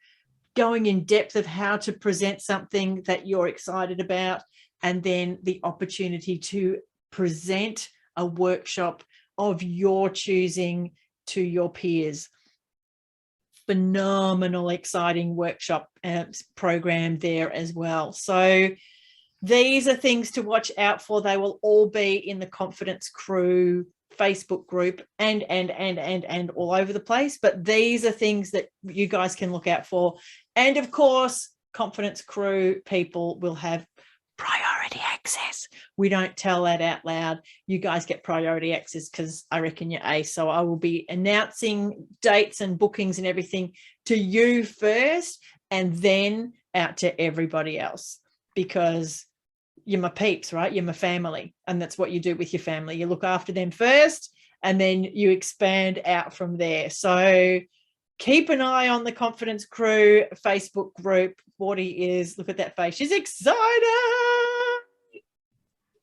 going in depth of how to present something that you're excited about, and then the opportunity to present a workshop of your choosing to your peers. Phenomenal, exciting workshop program there as well. So these are things to watch out for. They will all be in the Confidence Crew Facebook group and all over the place, but these are things that you guys can look out for. And of course, Confidence Crew people will have priority access. We don't tell that out loud. You guys get priority access because I reckon you're ace. So I will be announcing dates and bookings and everything to you first, and then out to everybody else, because you're my peeps, right? You're my family. And that's what you do with your family. You look after them first, and then you expand out from there. So keep an eye on the Confidence Crew Facebook group. Wardy is, look at that face. She's excited.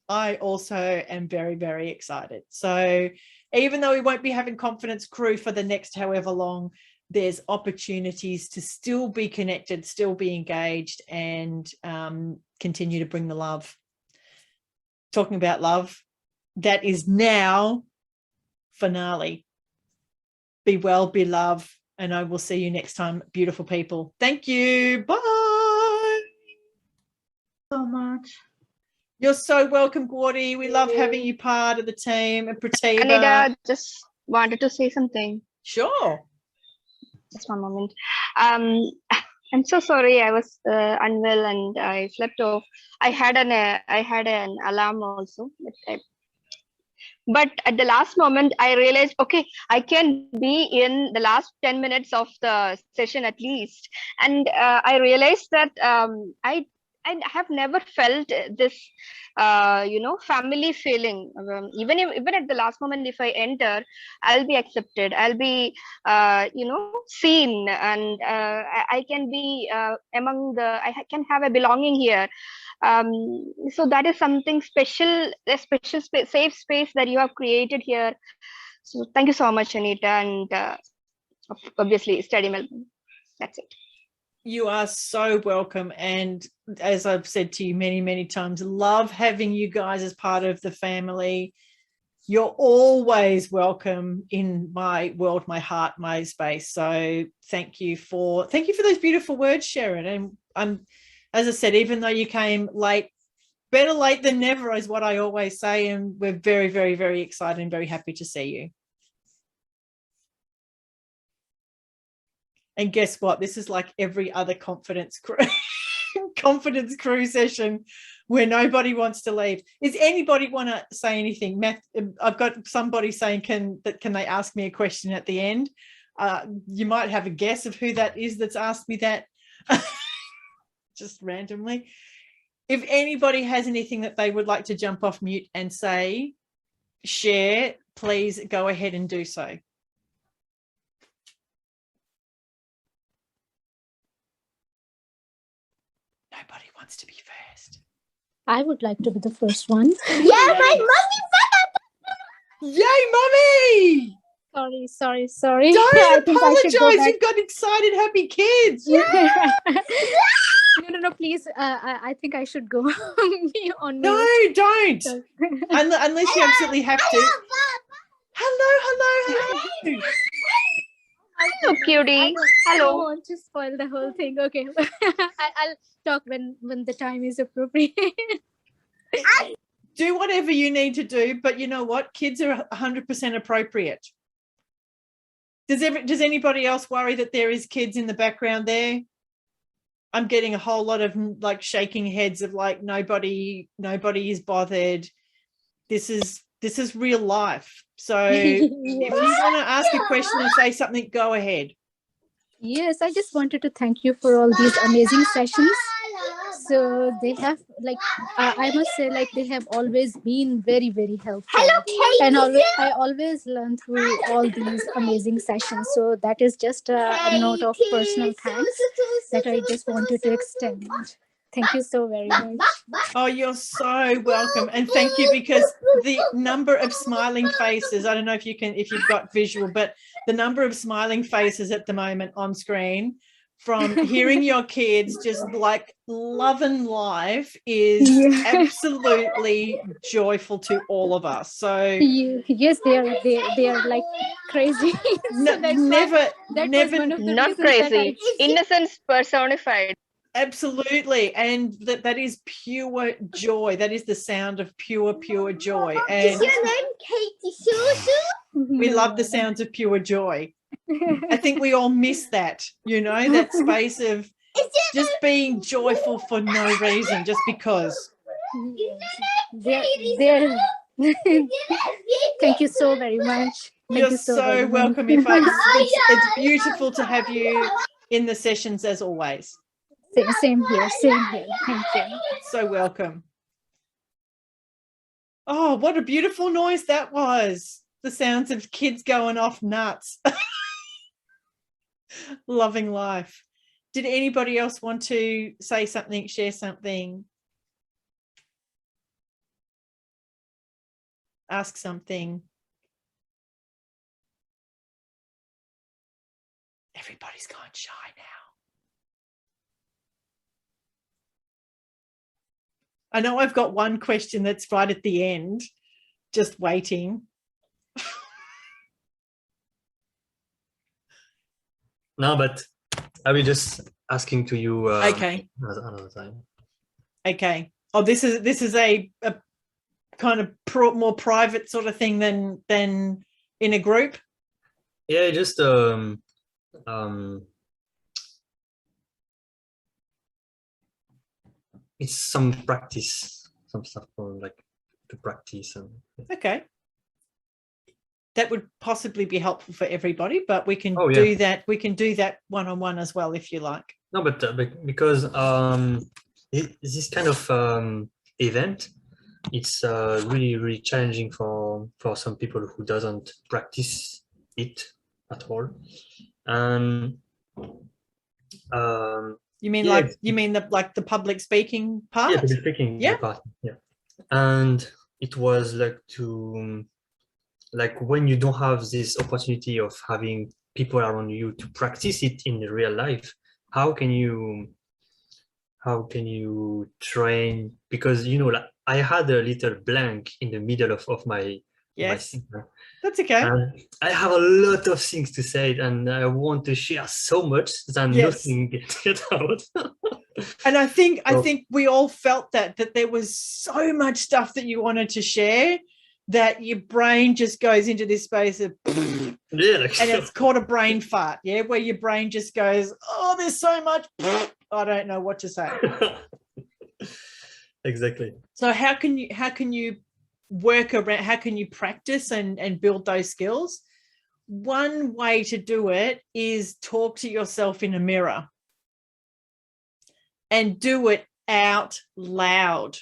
I also am very, very excited. So even though we won't be having Confidence Crew for the next however long, there's opportunities to still be connected, still be engaged, and continue to bring the love. Talking about love, that is now finale. Be well, be love, and I will see you next time, beautiful people. Thank you. Bye. So much. You're so welcome, Gordy. We love having you part of the team. And Prativa. Anita, just wanted to say something. Sure. Just one moment. I'm so sorry. I was unwell and I slept off. I had an alarm also, but at the last moment I realized, okay, I can be in the last 10 minutes of the session at least, and I realized that I have never felt this family feeling. Even at the last moment, if I enter, I'll be accepted, I'll be seen, and I can be I can have a belonging here. So that is something special, a special safe space that you have created here. So thank you so much, Anita, and obviously Study Melbourne. That's it. You are so welcome. And as I've said to you many, many times, love having you guys as part of the family. You're always welcome in my world, my heart, my space. So thank you for those beautiful words, Sharon. And as I said, even though you came late, better late than never is what I always say. And we're very, very, very excited and very happy to see you. And guess what? This is like every other Confidence Crew session where nobody wants to leave. Is anybody want to say anything? I've got somebody saying, can they ask me a question at the end? You might have a guess of who that is that's asked me that just randomly. If anybody has anything that they would like to jump off mute and say, share, please go ahead and do so. Nobody wants to be first. I would like to be the first one. Yeah, my mommy. Yay, mummy! Sorry. Don't I think I should go apologize. back. You've got excited, happy kids. No, please. I think I should go on No, mute. don't. Unless you absolutely have to. Hello. Hello, cutie. I don't Hello. want to spoil the whole thing. Okay. I'll talk when the time is appropriate. Do whatever you need to do, but you know what? Kids are 100% appropriate. Does anybody else worry that there is kids in the background there? I'm getting a whole lot of like shaking heads of like nobody is bothered. This is real life. So if you want to ask a question or say something, go ahead. Yes, I just wanted to thank you for all these amazing sessions. So they have I must say they have always been very, very helpful. And I always learn through all these amazing sessions. So that is just a note of personal thanks that I just wanted to extend. Thank you so very much. Oh, you're so welcome. And thank you, because the number of smiling faces, I don't know if you've got visual, but the number of smiling faces at the moment on screen from hearing your kids just like loving life is absolutely joyful to all of us. So yes, they are like crazy. So never Not crazy. Innocence personified. Absolutely. And that is pure joy. That is the sound of pure joy. And Is your name Katie Susu? we love the sounds of pure joy. I think we all miss that, that space of just being joyful for no reason, just because. They're thank you so very much. You're so welcome. It's beautiful to have you in the sessions as always. Same here. Thank you. So welcome. Oh, what a beautiful noise that was. The sounds of kids going off nuts. Loving life. Did anybody else want to say something, share something? Ask something? Everybody's gone shy now. I know I've got one question that's right at the end, just waiting. No, but I will just asking to you okay. Another time. Okay. Oh, this is a kind of more private sort of thing than in a group. Yeah, just it's some practice, some stuff for like to practice and. Okay. That would possibly be helpful for everybody, but we can do that. We can do that one-on-one as well if you like. No, but because this kind of event, it's really challenging for some people who doesn't practice it at all. And you mean the public speaking part? Yeah, public speaking part. Yeah, and it was like when you don't have this opportunity of having people around you to practice it in real life, how can you train? Because I had a little blank in the middle of my that's okay. And I have a lot of things to say, and I want to share so much that nothing get out. And I think we all felt that there was so much stuff that you wanted to share that your brain just goes into this space of and it's called a brain fart, where your brain just goes, oh, there's so much, I don't know what to say. Exactly. So how can you work around, how can you practice and build those skills? One way to do it is talk to yourself in a mirror and do it out loud.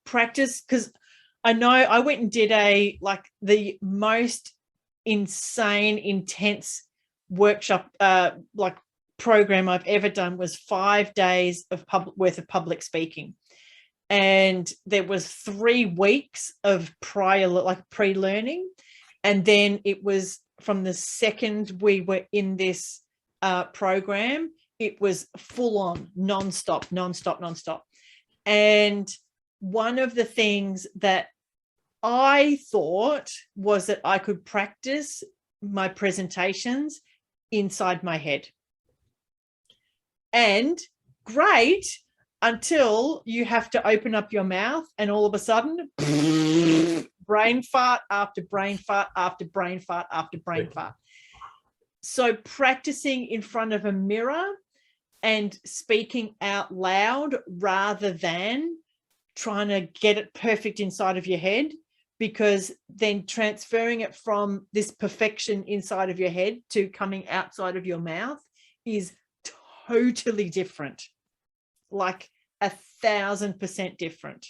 Practice, because I know I went and did the most insane, intense workshop, program I've ever done was 5 days of worth of public speaking. and there was 3 weeks of prior, like pre-learning, and then it was from the second we were in this program, it was full on, non-stop. And one of the things that I thought was that I could practice my presentations inside my head. And great, until you have to open up your mouth and all of a sudden, brain fart after brain fart after brain fart after brain fart. So practicing in front of a mirror and speaking out loud rather than trying to get it perfect inside of your head, because then transferring it from this perfection inside of your head to coming outside of your mouth is totally different, like 1,000% different.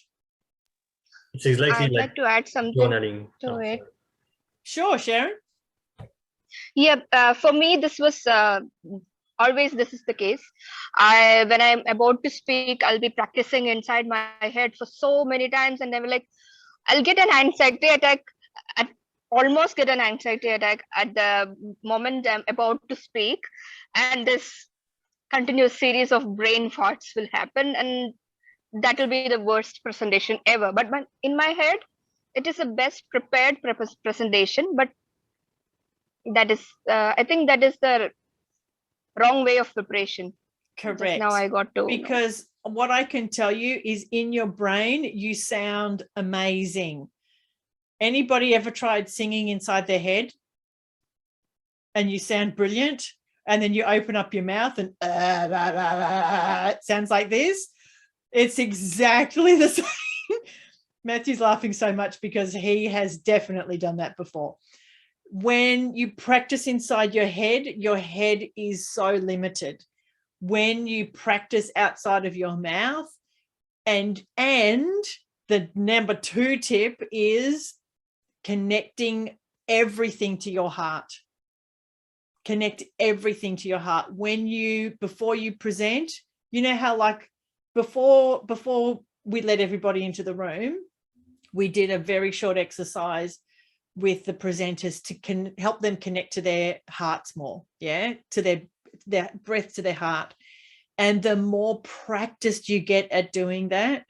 It's exactly I'd like to add something journaling. to it. Sure, Sharon. Yeah, for me, this was always this is the case. When I'm about to speak, I'll be practicing inside my head for so many times, and then like I'll get an anxiety attack. Almost get an anxiety attack at the moment I'm about to speak, and this continuous series of brain farts will happen, and that will be the worst presentation ever. But in my head, it is the best prepared presentation, but that is I think that is the wrong way of preparation. Correct. Just now I got to because what I can tell you is in your brain you sound amazing. Anybody ever tried singing inside their head and you sound brilliant, and then you open up your mouth and it sounds like this? It's exactly the same. Matthew's laughing so much because he has definitely done that before. When you practice inside your head is so limited. When you practice outside of your mouth, and the number 2 tip is connecting everything to your heart. Connect everything to your heart. Before you present, you know how like before we let everybody into the room, we did a very short exercise with the presenters to help them connect to their hearts more, to their breath, to their heart. And the more practiced you get at doing that,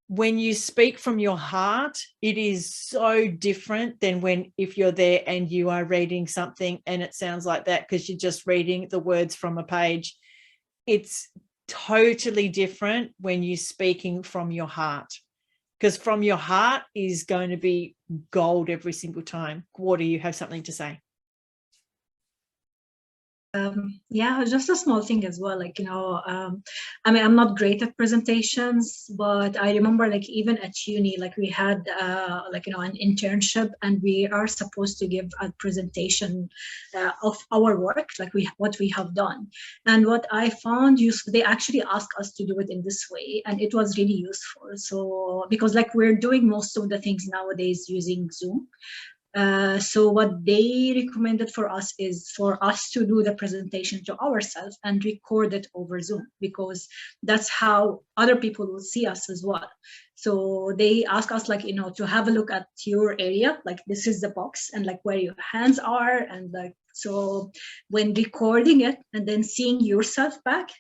when you speak from your heart, it is so different than if you're there and you are reading something and it sounds like that because you're just reading the words from a page. It's totally different when you're speaking from your heart, because from your heart is going to be gold every single time. Water, you have something to say? Yeah, just a small thing as well. Like, I mean, I'm not great at presentations, but I remember like even at uni, like we had an internship, and we are supposed to give a presentation of our work, like what we have done. And what I found useful, they actually asked us to do it in this way, and it was really useful. So because like we're doing most of the things nowadays using Zoom. So what they recommended for us is for us to do the presentation to ourselves and record it over Zoom, because that's how other people will see us as well. So they ask us like, to have a look at your area, like this is the box and like where your hands are. And like, so when recording it and then seeing yourself back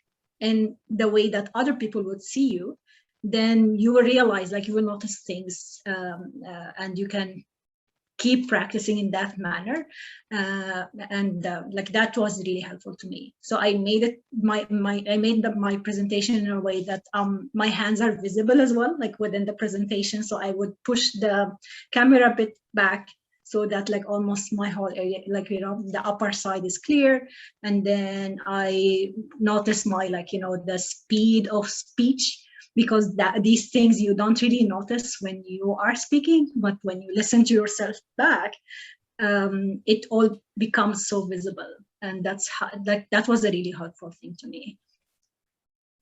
in the way that other people would see you, then you will realize, like you will notice things and you can keep practicing in that manner, like that was really helpful to me. So I made it my presentation in a way that my hands are visible as well, like within the presentation. So I would push the camera a bit back so that like almost my whole area, like the upper side is clear. And then I notice my the speed of speech, because these things you don't really notice when you are speaking, but when you listen to yourself back, it all becomes so visible. And that's how, that was a really helpful thing to me.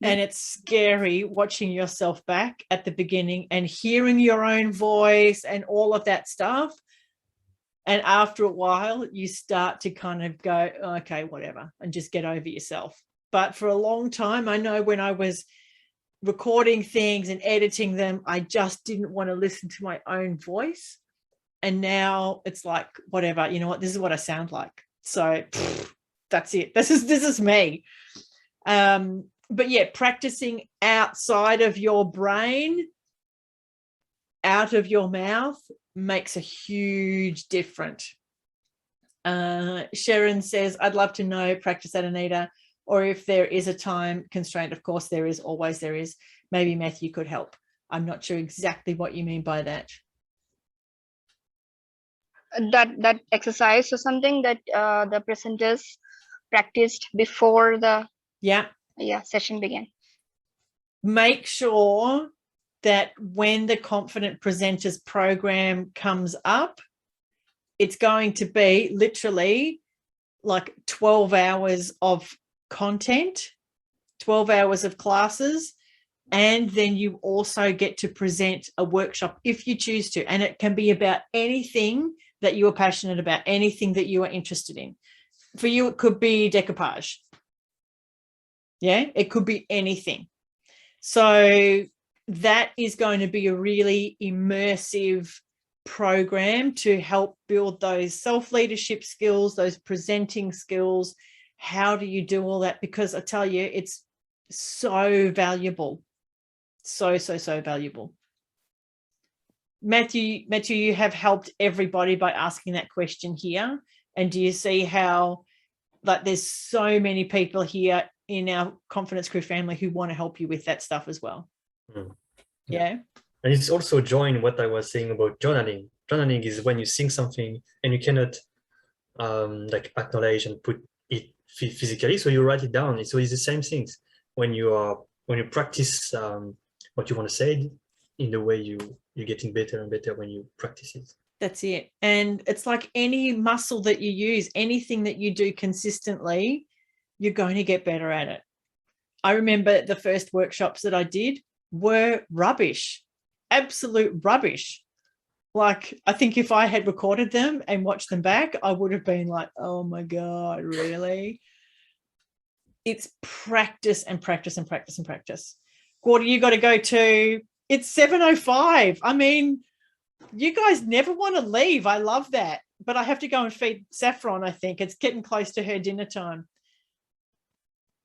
And it's scary watching yourself back at the beginning and hearing your own voice and all of that stuff. And after a while, you start to kind of go, okay, whatever, and just get over yourself. But for a long time, I know when I was recording things and editing them, I just didn't want to listen to my own voice. And now it's like, whatever, you know what, this is what I sound like. So that's it. This is me. But yeah, practicing outside of your brain, out of your mouth, makes a huge difference. Sharon says, I'd love to know, practice that, Anita, or if there is a time constraint. Of course there is, always there is. Maybe Matthew could help. I'm not sure exactly what you mean by that. That exercise or something that the presenters practiced before the session began. Make sure that when the Confident Presenters program comes up, it's going to be literally like 12 hours of content, 12 hours of classes, and then you also get to present a workshop if you choose to. And it can be about anything that you are passionate about, anything that you are interested in. For you, it could be decoupage. Yeah, it could be anything. So that is going to be a really immersive program to help build those self-leadership skills, those presenting skills. How do you do all that? Because I tell you, it's so valuable. So valuable. Matthew, you have helped everybody by asking that question here. And do you see how, like, there's so many people here in our Confidence Crew family who want to help you with that stuff as well? Yeah. And it's also join what I was saying about journaling. Journaling is when you think something and you cannot like acknowledge and put it physically, so you write it down. So it's the same things when you practice what you want to say in the way you're getting better and better when you practice it. That's it. And it's like any muscle that you use, anything that you do consistently, you're going to get better at it. I remember the first workshops that I did were rubbish, absolute rubbish. Like, I think if I had recorded them and watched them back, I would have been like, oh my God, really? It's practice and practice and practice and practice. Gordy, you got to go to, it's 7:05. I mean, you guys never want to leave. I love that. But I have to go and feed Saffron, I think. It's getting close to her dinner time.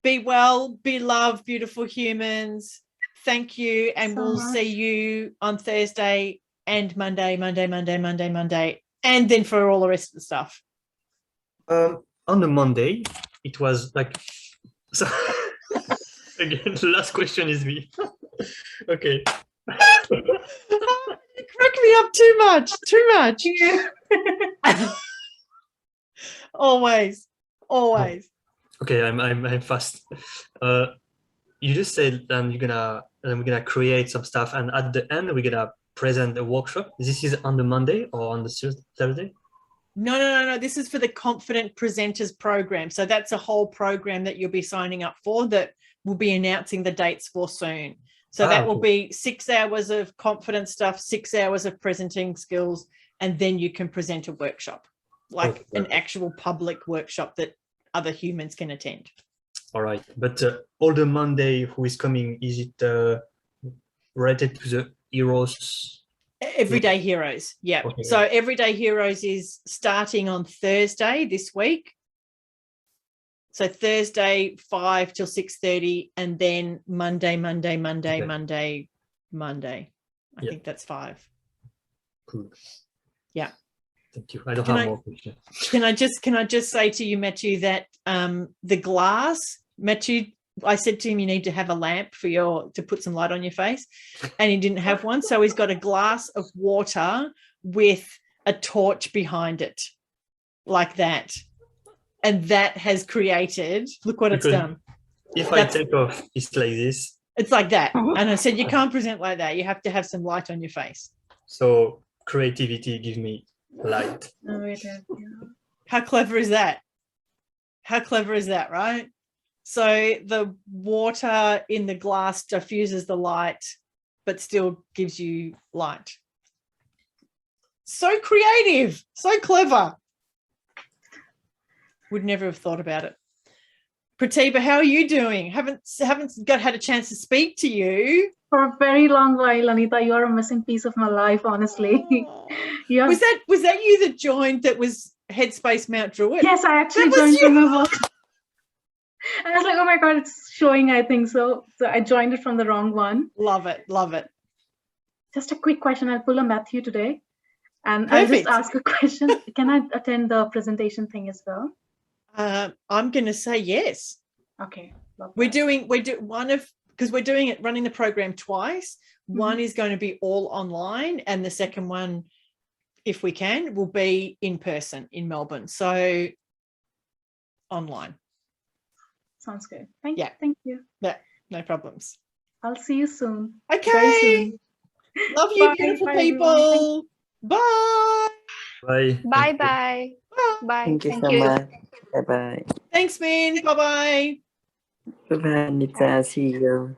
Be well, be loved, beautiful humans. Thank you. And we'll see you on Thursday and Monday. And then for all the rest of the stuff. On the Monday, it was like, so again, the last question is me. Okay. You crack me up too much. Always. Okay, I'm fast. You just said we're gonna create some stuff, and at the end we're gonna present a workshop. This is on the Monday or on the Thursday? No. This is for the Confident Presenters program. So that's a whole program that you'll be signing up for that we'll be announcing the dates for soon. So that will be 6 hours of confidence stuff, 6 hours of presenting skills, and then you can present a workshop, like an actual public workshop that other humans can attend. All right, but all the Monday who is coming, is it related to the heroes? Everyday Heroes, yeah. Okay. So Everyday Heroes is starting on Thursday this week. So Thursday 5 till 6:30, and then Monday. I think that's 5. Cool. Yeah. Thank you. I don't have more questions. Can I just say to you, Matthew, that the glass, Matthew, I said to him, you need to have a lamp to put some light on your face, and he didn't have one. So he's got a glass of water with a torch behind it, like that. And that has created, look what it's done. If I take off, it's like this. It's like that. And I said, you can't present like that. You have to have some light on your face. So creativity gives me light. How clever is that? How clever is that, right? So the water in the glass diffuses the light, but still gives you light. So creative, so clever. Would never have thought about it. Pratibha, how are you doing? Haven't had a chance to speak to you for a very long while, Anita. You are a missing piece of my life, honestly. Was that you that joined? That was Headspace Mount Druitt. Yes, I actually joined from my work. I was like, oh my god, it's showing. I think so. So I joined it from the wrong one. Love it, love it. Just a quick question. I'll pull a Matthew today, and Perfect. I'll just ask a question. Can I attend the presentation thing as well? I'm going to say yes. Okay. We're doing one of, because we're running the program twice. One is going to be all online, and the second one, if we can, will be in person in Melbourne. So online. Sounds good. Thank you. Yeah, no problems. I'll see you soon. Okay. Very soon. Love you, Bye. beautiful Bye, people. Bye. Bye. Bye bye. Bye. Thank you so much. Bye bye. Thanks, Min. Bye bye. Bye bye, Anita. See you.